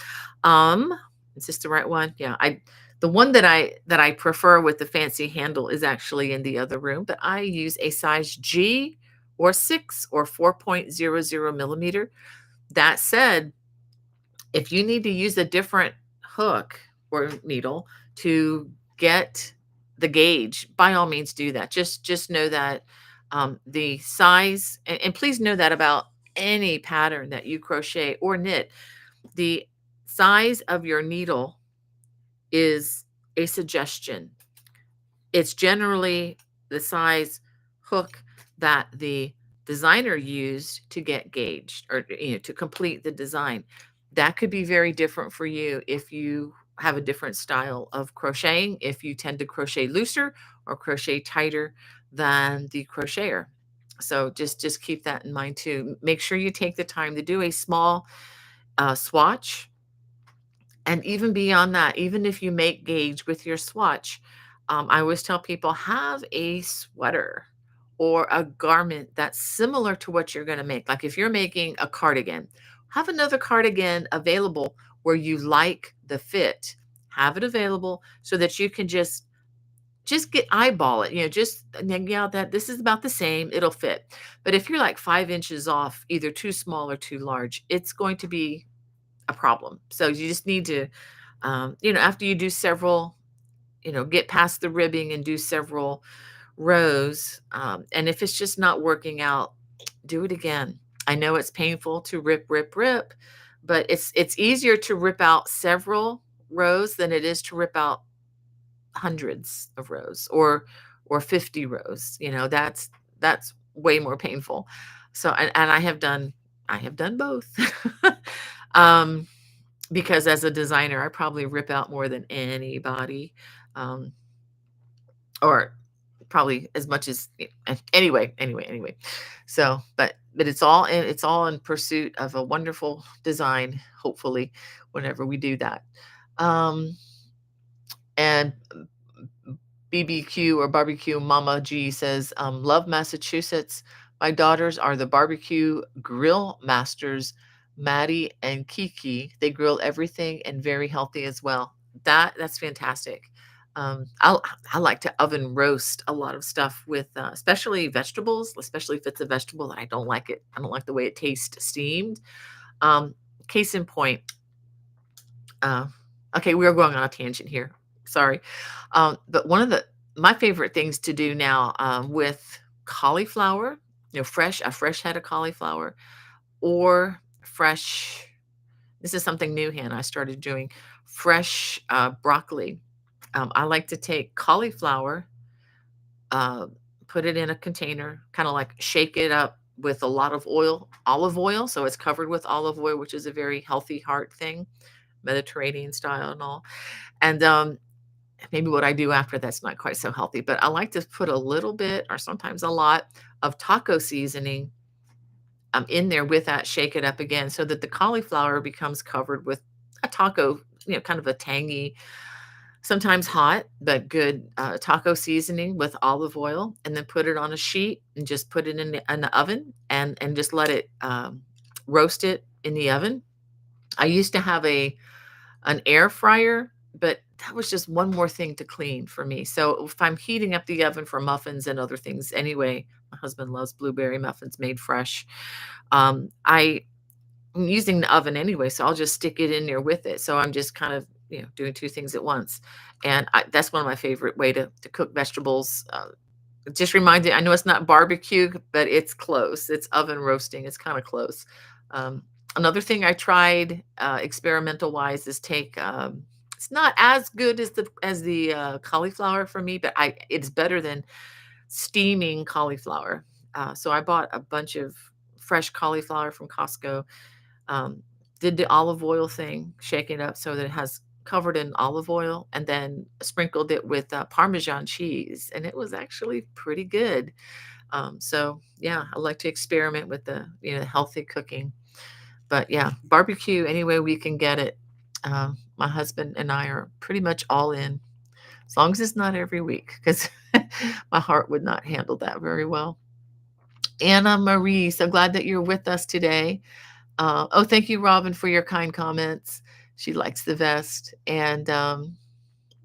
um, is this the right one? Yeah, the one that I prefer with the fancy handle is actually in the other room, but I use a size G or 6 or 4.00 millimeter. That said, if you need to use a different hook or needle to get the gauge, by all means do that. Just know that the size, and please know that about any pattern that you crochet or knit, the size of your needle is a suggestion. It's generally the size hook that the designer used to get gauged, or to complete the design. That could be very different for you if you have a different style of crocheting, if you tend to crochet looser or crochet tighter than the crocheter. So just keep that in mind too. Make sure you take the time to do a small swatch. And even beyond that, even if you make gauge with your swatch, I always tell people, have a sweater or a garment that's similar to what you're going to make. Like if you're making a cardigan, have another cardigan available where you like the fit. Have it available so that you can just get eyeball it. Just, and then, yeah, that this is about the same. It'll fit. But if you're like 5 inches off, either too small or too large, it's going to be a problem. So you just need to, after you do several, get past the ribbing and do several rows. And if it's just not working out, do it again. I know it's painful to rip, rip, rip, but it's easier to rip out several rows than it is to rip out hundreds of rows, or 50 rows. That's way more painful. So, and I have done both. um because as a designer, I probably rip out more than anybody, um, or probably as much as anyway. So, but it's all in pursuit of a wonderful design, hopefully, whenever we do that. Um, and BBQ or Barbecue Mama G says, love Massachusetts. My daughters are the barbecue grill masters, Maddie and Kiki. They grill everything and very healthy as well. That's fantastic. I like to oven roast a lot of stuff with, especially vegetables, especially if it's a vegetable that I don't like it. I don't like the way it tastes steamed. Um, Case in point, uh, okay, we are going on a tangent here. Sorry. But one of the My favorite things to do now with cauliflower, a fresh head of cauliflower, or fresh. This is something new, Hannah. I started doing fresh broccoli. I like to take cauliflower, uh, put it in a container, kind of like shake it up with a lot of oil, olive oil. So it's covered with olive oil, which is a very healthy heart thing, Mediterranean style and all. And maybe what I do after that's not quite so healthy, but I like to put a little bit or sometimes a lot of taco seasoning in there with that, shake it up again so that the cauliflower becomes covered with a taco, kind of a tangy, sometimes hot, but good taco seasoning with olive oil, and then put it on a sheet and just put it in the oven and just let it roast it in the oven. I used to have an air fryer, but that was just one more thing to clean for me. So if I'm heating up the oven for muffins and other things anyway, my husband loves blueberry muffins made fresh. I'm using the oven anyway, so I'll just stick it in there with it. So I'm just kind of doing two things at once, and that's one of my favorite way to cook vegetables. It just reminded, I know it's not barbecue, but it's close. It's oven roasting. It's kind of close. Um, Another thing I tried experimental wise is take. It's not as good as the cauliflower for me, but it's better than steaming cauliflower. So I bought a bunch of fresh cauliflower from Costco. Um, did the olive oil thing, shake it up so that it has covered in olive oil, and then sprinkled it with Parmesan cheese, and it was actually pretty good. So yeah, I like to experiment with the healthy cooking. But yeah, barbecue any way we can get it. My husband and I are pretty much all in, as long as it's not every week, because my heart would not handle that very well. Anna Marie, so glad that you're with us today. Oh, thank you, Robin, for your kind comments. She likes the vest. And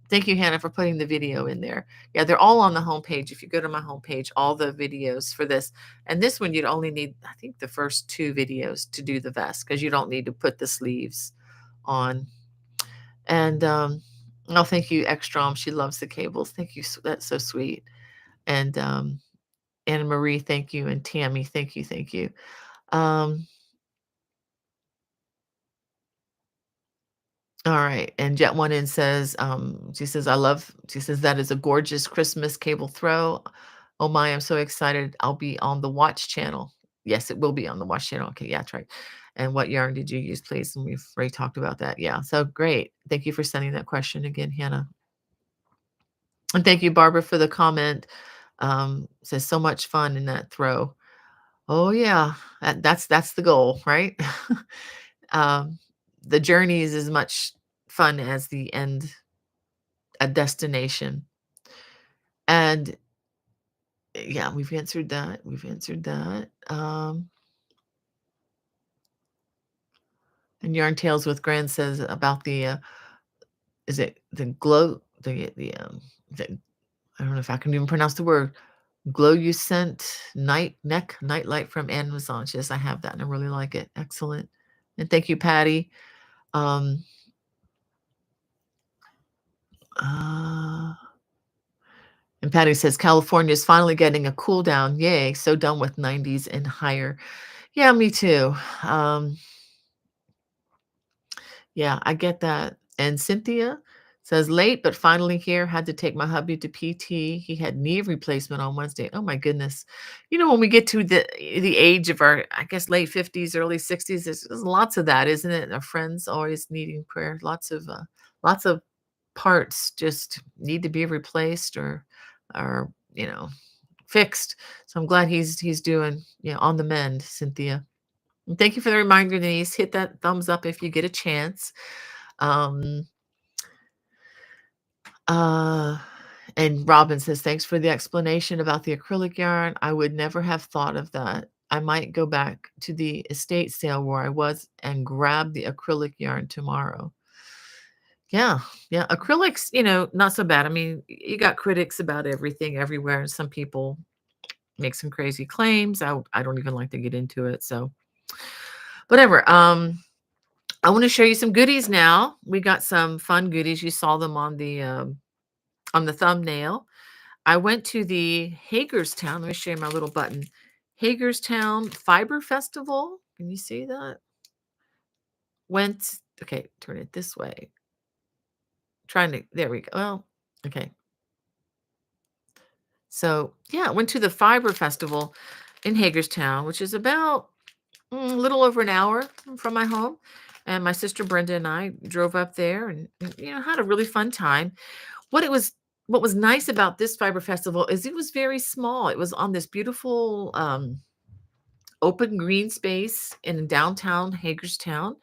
thank you, Hannah, for putting the video in there. Yeah, they're all on the homepage. If you go to my homepage, all the videos for this. And this one, you'd only need, I think, the first two videos to do the vest, because you don't need to put the sleeves on. And oh, thank you, Ekstrom. She loves the cables. Thank you. That's so sweet. And Anna Marie, thank you. And Tammy, thank you. Thank you. Um, All right. And Jet One In says, she says, that is a gorgeous Christmas cable throw. Oh my, I'm so excited. I'll be on the Watch channel. Yes, it will be on the Watch channel. Okay, yeah, that's right. And what yarn did you use, please? And we've already talked about that. Yeah. So great. Thank you for sending that question again, Hannah. And thank you, Barbara, for the comment. Says so much fun in that throw. Oh yeah. That's the goal, right? um, the journey is as much fun as the end, a destination. And yeah, we've answered that. We've answered that. And Yarn Tales with Grand says about the is it the glow the I don't know if I can even pronounce the word, glow you scent night light from Amazon. She says I have that and I really like it. Excellent. And thank you, Patty. Um uh And Patty says California is finally getting a cool down. Yay. So done with 90s and higher. Yeah, me too. Um, yeah, I get that. And Cynthia says late, but finally here. Had to take my hubby to PT. He had knee replacement on Wednesday. Oh my goodness. When we get to the age of our, I guess, late 50s, early 60s, there's lots of that, isn't it? Our friends always needing prayer. Lots of parts just need to be replaced or fixed. So I'm glad he's doing, on the mend, Cynthia. And thank you for the reminder, Denise. Hit that thumbs up if you get a chance. Um, uh, and Robin says, thanks for the explanation about the acrylic yarn. I would never have thought of that. I might go back to the estate sale where I was and grab the acrylic yarn tomorrow. Yeah, yeah. Acrylics, not so bad. I mean, you got critics about everything everywhere, and some people make some crazy claims. I don't even like to get into it. So whatever. I want to show you some goodies now. We got some fun goodies. You saw them on the thumbnail. I went to the Hagerstown. Let me show you my little button. Hagerstown Fiber Festival. Can you see that? Went, okay, turn it this way. Trying to, there we go. Well, okay. So, yeah, I went to the Fiber Festival in Hagerstown, which is about a little over an hour from my home. And my sister Brenda and I drove up there and had a really fun time. What it was what was nice about this Fiber Festival is it was very small. It was on this beautiful open green space in downtown Hagerstown.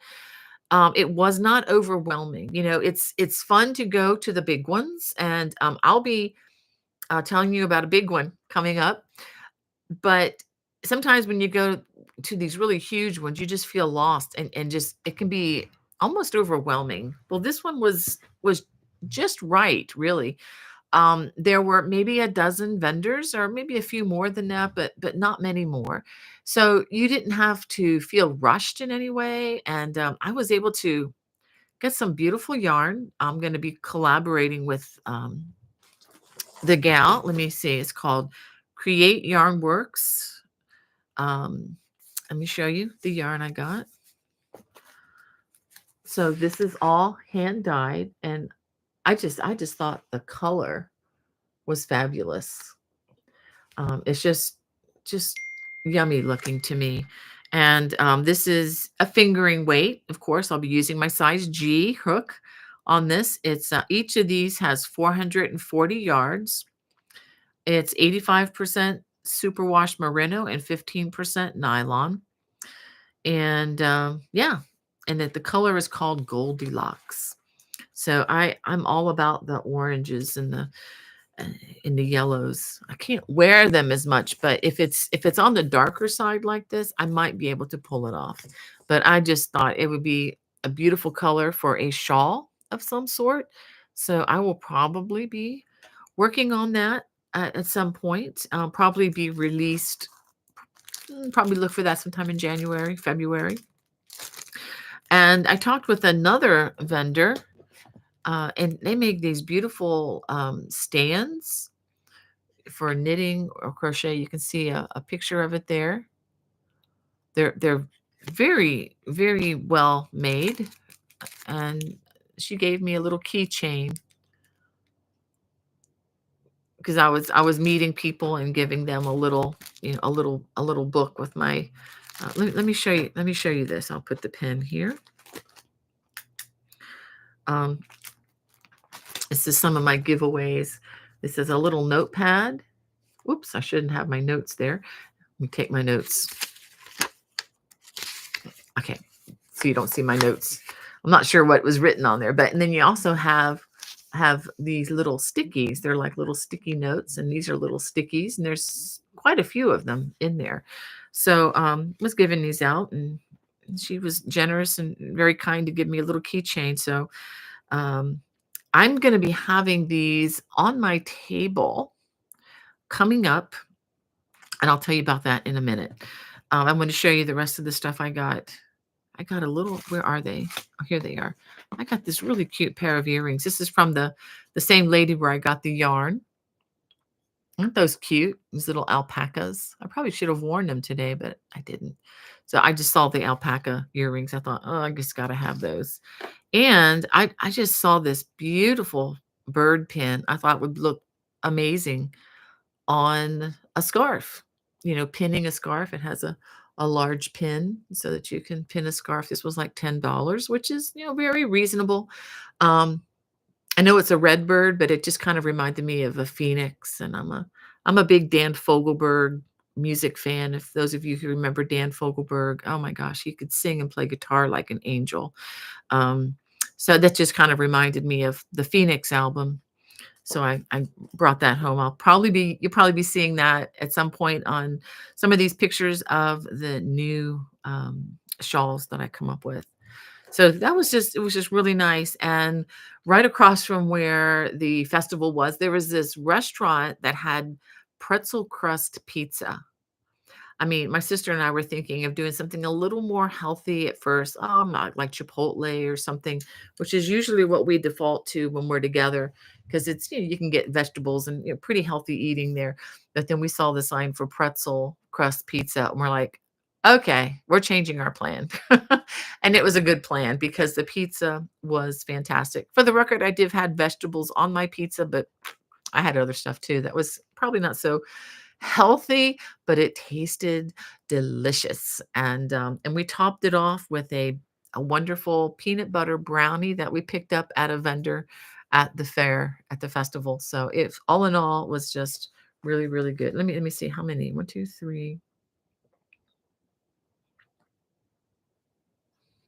It was not overwhelming. It's fun to go to the big ones, and I'll be telling you about a big one coming up. But sometimes when you go to these really huge ones, you just feel lost, and just it can be almost overwhelming. Well, this one was just right, really. There were maybe a dozen vendors or maybe a few more than that, but not many more. So you didn't have to feel rushed in any way. And I was able to get some beautiful yarn. I'm going to be collaborating with the gal. Let me see. It's called Create Yarn Works. Let me show you the yarn I got. So this is all hand dyed, and I just thought the color was fabulous. It's just yummy looking to me. And this is a fingering weight. Of course, I'll be using my size G hook on this. It's each of these has 440 yards. It's 85% superwash merino and 15% nylon. And yeah, and that the color is called Goldilocks. So I'm all about the oranges and uh, the yellows. I can't wear them as much, but if it's on the darker side like this, I might be able to pull it off. But I just thought it would be a beautiful color for a shawl of some sort. So I will probably be working on that at some point. I'll probably be released. Probably look for that sometime in January, February. And I talked with another vendor, and they make these beautiful stands for knitting or crochet. You can see a picture of it there. They're very, very well made. And she gave me a little keychain because I was meeting people and giving them a little book with my. Let me show you. Let me show you this. I'll put the pen here. Um, this is some of my giveaways. This is a little notepad. Oops, I shouldn't have my notes there. Let me take my notes. Okay, so you don't see my notes. I'm not sure what was written on there, but and then you also have these little stickies. They're like little sticky notes, and these are little stickies, and there's quite a few of them in there. So was giving these out, and she was generous and very kind to give me a little keychain. So um, I'm going to be having these on my table coming up, and I'll tell you about that in a minute. I'm going to show you the rest of the stuff I got. I got a little, where are they? Oh, here they are. I got this really cute pair of earrings. This is from the same lady where I got the yarn. Aren't those cute? These little alpacas. I probably should have worn them today, but I didn't. So I just saw the alpaca earrings. I thought, oh, I just got to have those. And I just saw this beautiful bird pin. I thought would look amazing on a scarf. Pinning a scarf. It has a large pin so that you can pin a scarf. This was like $10, which is, very reasonable. I know it's a red bird, but it just kind of reminded me of a phoenix. And I'm a big Dan Fogelberg music fan. If those of you who remember Dan Fogelberg, oh my gosh, he could sing and play guitar like an angel. So that just kind of reminded me of the Phoenix album. So I brought that home. You'll probably be seeing that at some point on some of these pictures of the new shawls that I come up with. So it was just really nice. And right across from where the festival was, there was this restaurant that had pretzel crust pizza. I mean, my sister and I were thinking of doing something a little more healthy at first. Not like Chipotle or something, which is usually what we default to when we're together. because it's, you can get vegetables and, pretty healthy eating there. But then we saw the sign for pretzel crust pizza, and we're like, okay, we're changing our plan. And it was a good plan because the pizza was fantastic. For the record, I did have had vegetables on my pizza, but I had other stuff too that was probably not so healthy, but it tasted delicious. And we topped it off with a wonderful peanut butter brownie that we picked up at a vendor at the fair at the festival. So it all in all was just really, really good. Let me see how many. One, two, three.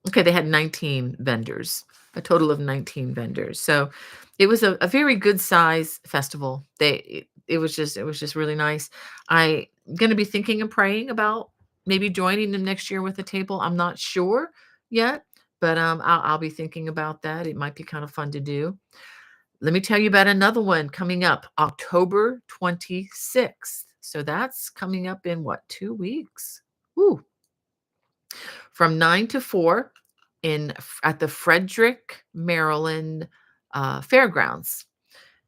Okay, they had 19 vendors, a total of 19 vendors. So it was a very good size festival. It was just really nice. I'm going to be thinking and praying about maybe joining them next year with a table. I'm not sure yet, but I'll be thinking about that. It might be kind of fun to do. Let me tell you about another one coming up October 26th. So that's coming up in what, 2 weeks? Ooh, from 9 to 4 at the Frederick, Maryland Fairgrounds.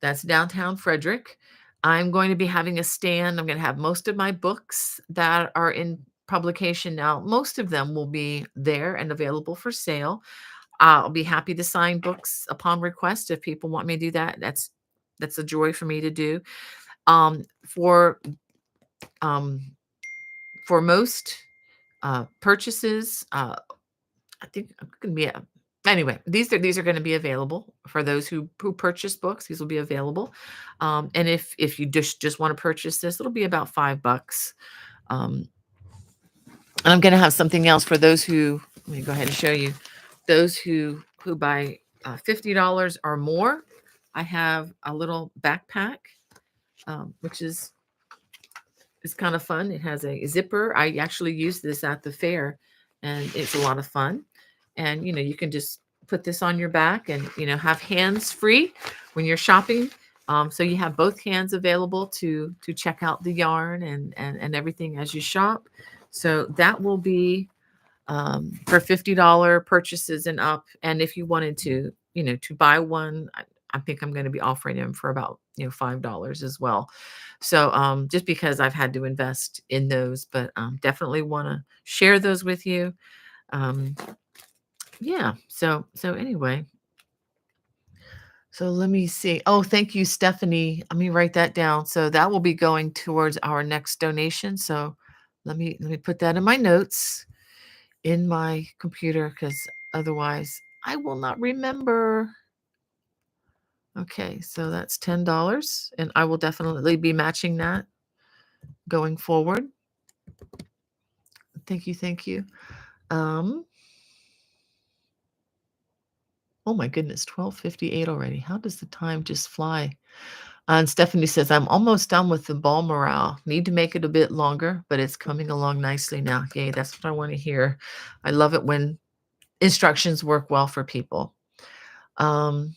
That's downtown Frederick. I'm going to be having a stand. I'm going to have most of my books that are in publication now. Most of them will be there and available for sale. I'll be happy to sign books upon request if people want me to do that. That's a joy for me to do. Um, for um, for most purchases, I think I'm gonna be anyway, these are gonna be available for those who purchase books. These will be available. And if you just wanna purchase this, it'll be about $5. Um, and I'm gonna have something else for those who let me go ahead and show you. Those who buy $50 or more, I have a little backpack, which is kind of fun. It has a zipper. I actually used this at the fair, and it's a lot of fun. And you can just put this on your back and have hands free when you're shopping. So you have both hands available to check out the yarn and everything as you shop. So that will be for $50 purchases and up. And if you wanted to buy one, I think I'm going to be offering them for about $5 as well. So just because I've had to invest in those, but definitely want to share those with you. Um, yeah. So anyway, so let me see. Oh, thank you, Stephanie. Let me write that down. So that will be going towards our next donation. So let me put that in my notes in my computer because otherwise I will not remember. Okay, so that's $10, and I will definitely be matching that going forward. Thank you, thank you. Um, oh my goodness, 12:58 already. How does the time just fly? And Stephanie says, I'm almost done with the ball morale. Need to make it a bit longer, but it's coming along nicely now. Yay, that's what I want to hear. I love it when instructions work well for people. Um,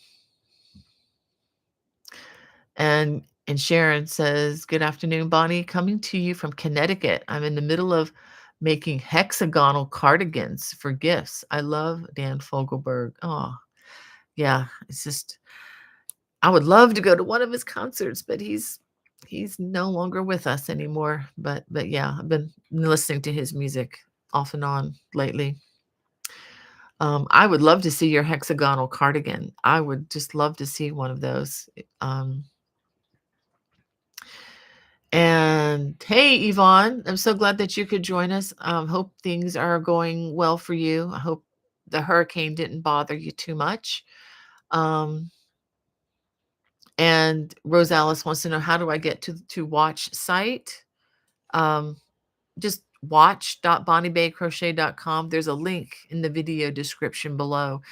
and Sharon says, "Good afternoon, Bonnie. Coming to you from Connecticut. I'm in the middle of making hexagonal cardigans for gifts. I love Dan Fogelberg. Oh, yeah. It's just I would love to go to one of his concerts, but he's no longer with us anymore. But yeah, I've been listening to his music off and on lately. I would love to see your hexagonal cardigan. I would just love to see one of those. Um, And hey, Yvonne, I'm so glad that you could join us. Hope things are going well for you. I hope the hurricane didn't bother you too much. Um, and Rose Alice wants to know, how do I get to watch site? Um, just watch.bonniebaycrochet.com. There's a link in the video description below.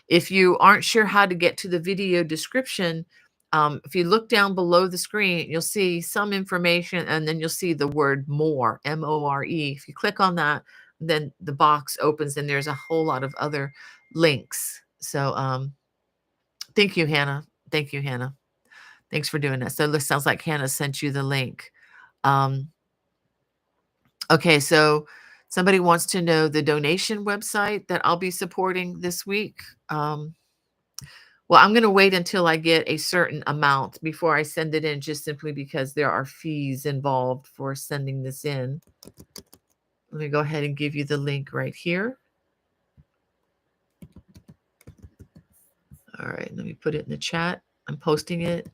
If you aren't sure how to get to the video description, if you look down below the screen, you'll see some information, and then you'll see the word more, MORE. If you click on that, then the box opens and there's a whole lot of other links. So thank you, Hannah. Thank you, Hannah. Thanks for doing that. So this sounds like Hannah sent you the link. Um, okay, so somebody wants to know the donation website that I'll be supporting this week. Well, I'm going to wait until I get a certain amount before I send it in, just simply because there are fees involved for sending this in. Let me go ahead and give you the link right here. All right, let me put it in the chat. I'm posting it.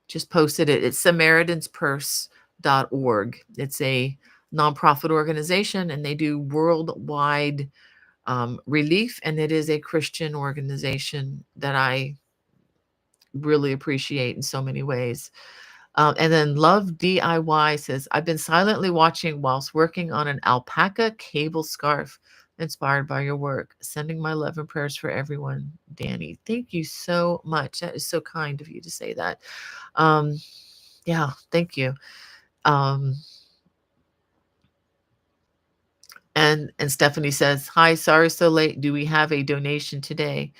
Just posted it. It's SamaritansPurse.org. It's a nonprofit organization, and they do worldwide relief, and it is a Christian organization that I really appreciate in so many ways. And then Love DIY says, I've been silently watching whilst working on an alpaca cable scarf inspired by your work. Sending my love and prayers for everyone. Danny, thank you so much. That is so kind of you to say that. Um, yeah, thank you. Um, and Stephanie says, hi, sorry so late. Do we have a donation today?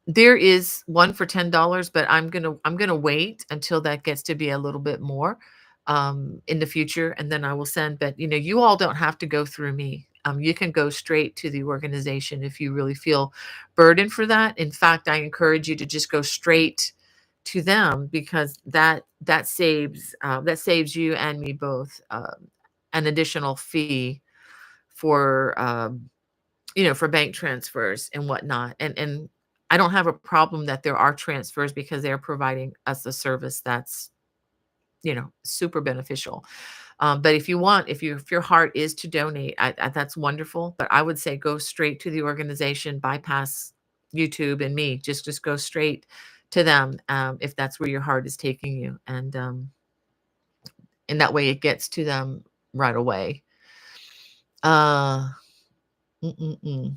There is one for $10, but I'm gonna wait until that gets to be a little bit more in the future, and then I will send. But you all don't have to go through me. You can go straight to the organization if you really feel burdened for that. In fact, I encourage you to just go straight to them, because that saves you and me both an additional fee for for bank transfers and whatnot. And I don't have a problem that there are transfers, because they're providing us a service that's super beneficial. But if your heart is to donate, that's wonderful. But I would say go straight to the organization, bypass YouTube and me. Just go straight to them, if that's where your heart is taking you, and that way it gets to them right away. Uh, mm-mm-mm.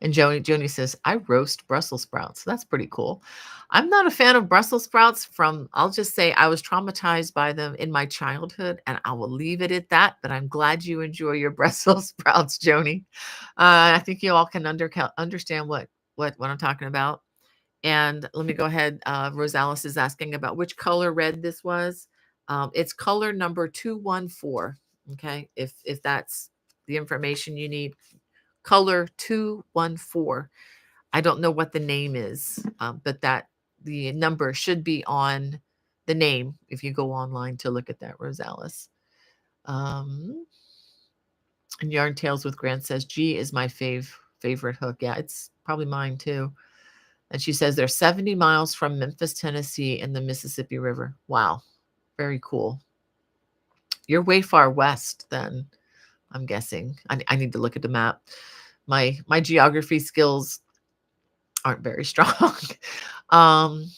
And Joni says, I roast Brussels sprouts. That's pretty cool. I'm not a fan of Brussels sprouts I'll just say I was traumatized by them in my childhood, and I will leave it at that. But I'm glad you enjoy your Brussels sprouts, Joni. I think you all can understand what I'm talking about. And let me go ahead. Rosales is asking about which color red this was. It's color number 214. Okay. If that's the information you need, color 214. I don't know what the name is, but the number should be on the name if you go online to look at that, Rosales. And Yarn Tales with Grant says, G is my favorite hook. Yeah, it's probably mine too. And she says they're 70 miles from Memphis, Tennessee in the Mississippi River. Wow, very cool. You're way far west then, I'm guessing. I need to look at the map. My geography skills aren't very strong. um,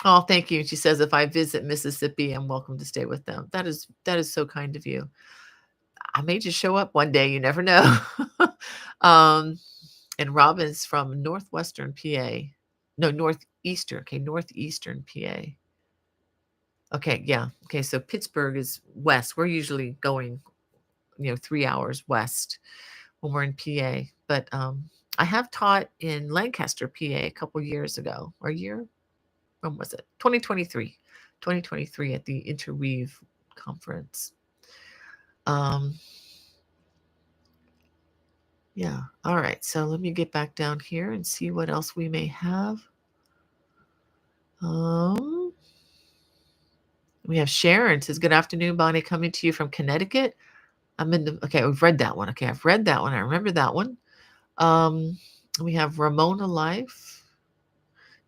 oh, thank you. She says, if I visit Mississippi, I'm welcome to stay with them. That is so kind of you. I may just show up one day. You never know. um, and Robin's from northwestern PA. No, northeastern. Okay, northeastern PA. Okay, yeah. Okay, so Pittsburgh is west. We're usually going, 3 hours west when we're in PA. But I have taught in Lancaster, PA a couple years ago. Or a year? When was it? 2023. 2023 at the Interweave conference. Yeah. All right. So let me get back down here and see what else we may have. We have Sharon says, good afternoon, Bonnie, coming to you from Connecticut. Okay, we've read that one. Okay, I've read that one. I remember that one. We have Ramona Life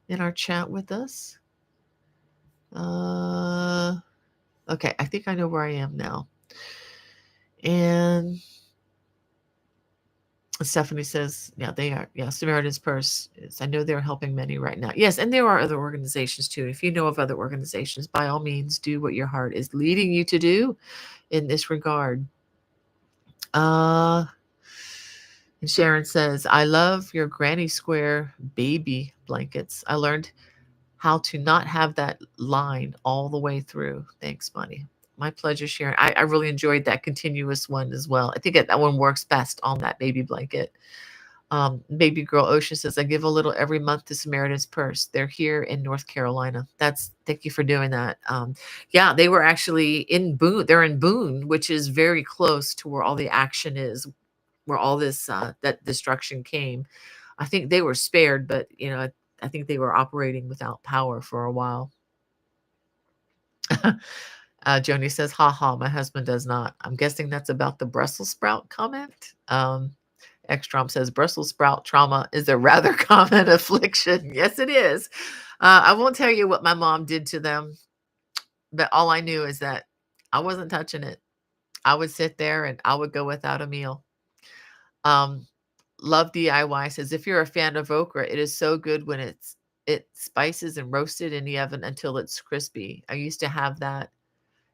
in our chat with us. Okay, I think I know where I am now. And Stephanie says, yeah, they are. Yeah, Samaritan's Purse is. I know they're helping many right now. Yes, and there are other organizations too. If you know of other organizations, by all means, do what your heart is leading you to do in this regard. And Sharon says, I love your Granny Square baby blankets. I learned how to not have that line all the way through. Thanks, Bonnie. My pleasure, Sharon. I really enjoyed that continuous one as well. I think that one works best on that baby blanket. Baby Girl Ocean says, I give a little every month to Samaritan's Purse. They're here in North Carolina. Thank you for doing that. Yeah, they were actually in Boone. They're in Boone, which is very close to where all the action is where all this that destruction came. I think they were spared, but I think they were operating without power for a while. Joni says, "Ha ha, my husband does not." I'm guessing that's about the Brussels sprout comment. Ekstrom says, "Brussels sprout trauma is a rather common affliction." Yes, it is. I won't tell you what my mom did to them, but all I knew is that I wasn't touching it. I would sit there and I would go without a meal. Um, Love DIY says, "If you're a fan of okra, it is so good when it spices and roasted in the oven until it's crispy. I used to have that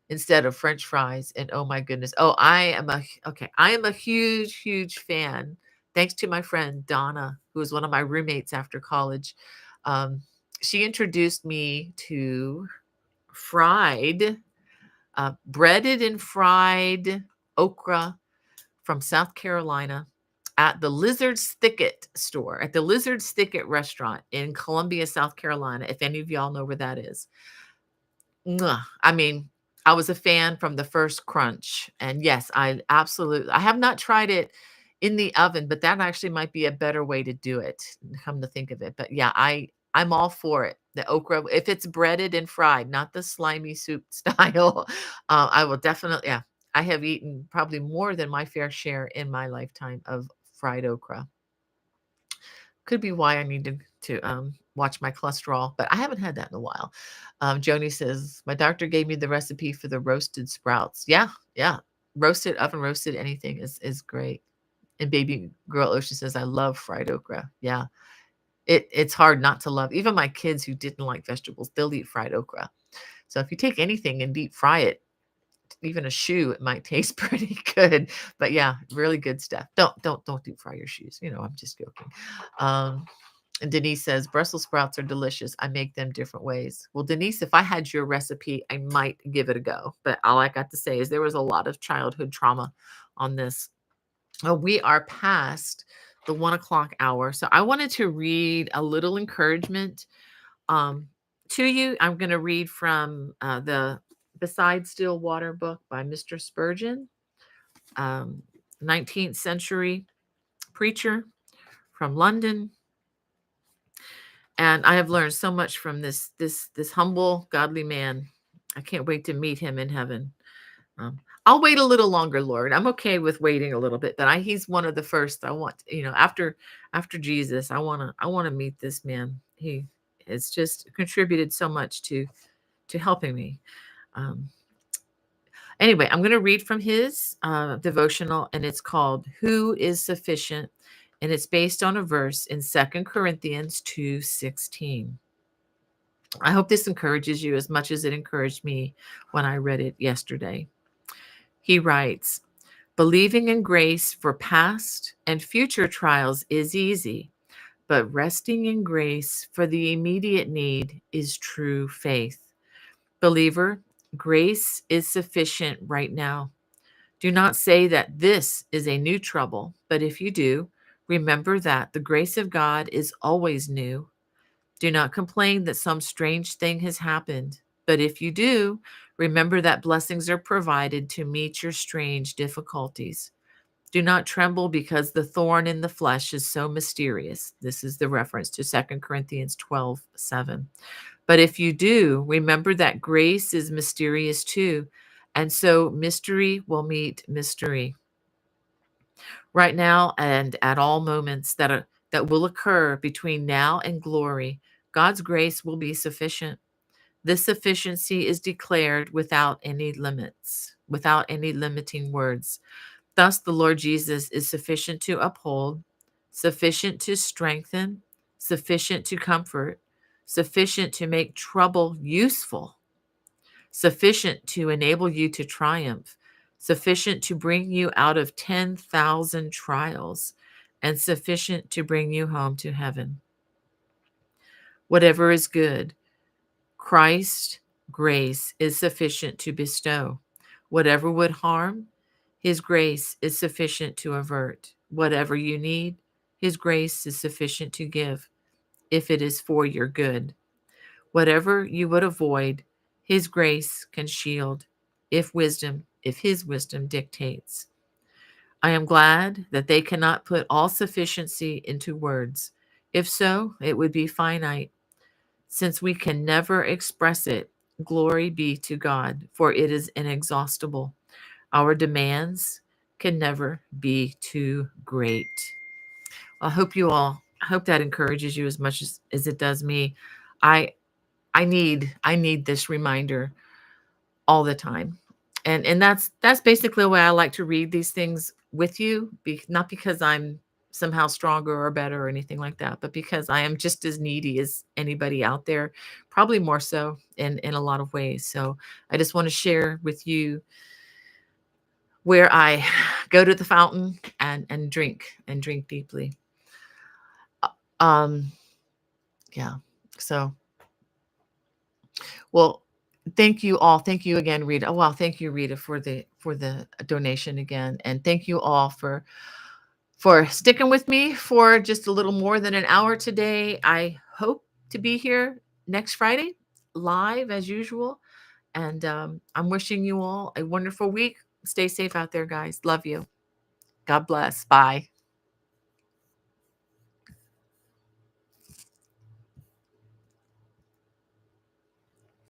instead of French fries, and oh my goodness. Oh, I am a huge, huge fan. Thanks to my friend Donna, who was one of my roommates after college. Um, she introduced me to fried, breaded and fried okra from South Carolina at the Lizard's Thicket store, at the Lizard's Thicket restaurant in Columbia, South Carolina, if any of y'all know where that is. Mwah. I mean, I was a fan from the first crunch. And yes, I have not tried it in the oven, but that actually might be a better way to do it, come to think of it. But yeah, I'm all for it. The okra, if it's breaded and fried, not the slimy soup style, I will definitely, yeah. I have eaten probably more than my fair share in my lifetime of fried okra. Could be why I need to watch my cholesterol, but I haven't had that in a while. Joni says, "My doctor gave me the recipe for the roasted sprouts." Yeah, yeah. Roasted, oven roasted, anything is great. And baby girl Ocean says, "I love fried okra." Yeah. It's hard not to love. Even my kids who didn't like vegetables, they'll eat fried okra. So if you take anything and deep fry it, even a shoe, it might taste pretty good. But yeah, really good stuff. Don't deep fry your shoes. I'm just joking. Um, and Denise says, "Brussels sprouts are delicious. I make them different ways." Well, Denise, if I had your recipe, I might give it a go. But all I got to say is there was a lot of childhood trauma on this. Oh, we are past the 1 o'clock hour. So I wanted to read a little encouragement um, to you. I'm going to read from the Beside Still Water book by Mr. Spurgeon, um, 19th century preacher from London. And I have learned so much from this humble, godly man. I can't wait to meet him in heaven. I'll wait a little longer, Lord. I'm okay with waiting a little bit. But he's one of the first I want. After Jesus, I want to meet this man. He has just contributed so much to helping me. Um, anyway, I'm going to read from his devotional, and it's called "Who is Sufficient," and it's based on a verse in 2 Corinthians 2:16. I hope this encourages you as much as it encouraged me when I read it yesterday. He writes, "Believing in grace for past and future trials is easy, but resting in grace for the immediate need is true faith. Believer, grace is sufficient right now. Do not say that this is a new trouble, but if you do, remember that the grace of God is always new. Do not complain that some strange thing has happened, but if you do, remember that blessings are provided to meet your strange difficulties. Do not tremble because the thorn in the flesh is so mysterious." This is the reference to 2 Corinthians 12:7. "But if you do, remember that grace is mysterious too, and so mystery will meet mystery. Right now and at all moments that will occur between now and glory, God's grace will be sufficient. This sufficiency is declared without any limits, without any limiting words. Thus, the Lord Jesus is sufficient to uphold, sufficient to strengthen, sufficient to comfort, sufficient to make trouble useful, sufficient to enable you to triumph, sufficient to bring you out of 10,000 trials, and sufficient to bring you home to heaven. Whatever is good, Christ's grace is sufficient to bestow. Whatever would harm, His grace is sufficient to avert. Whatever you need, His grace is sufficient to give, if it is for your good. Whatever you would avoid, His grace can shield, if His wisdom dictates. I am glad that they cannot put all sufficiency into words. If so, it would be finite. Since we can never express it, glory be to God, for it is inexhaustible. Our demands can never be too great. I hope that encourages you as much as it does me. I I need this reminder all the time. And that's basically the way I like to read these things with you, not because I'm somehow stronger or better or anything like that, but because I am just as needy as anybody out there, probably more so in a lot of ways. So I just want to share with you where I go to the fountain and drink deeply. Uh, Um, yeah. So, well, thank you all. Thank you again, Rita. Oh, wow, thank you, Rita, for the donation again, and thank you all for sticking with me for just a little more than an hour today. I hope to be here next Friday, live as usual, and I'm wishing you all a wonderful week. Stay safe out there, guys. Love you. God bless. Bye.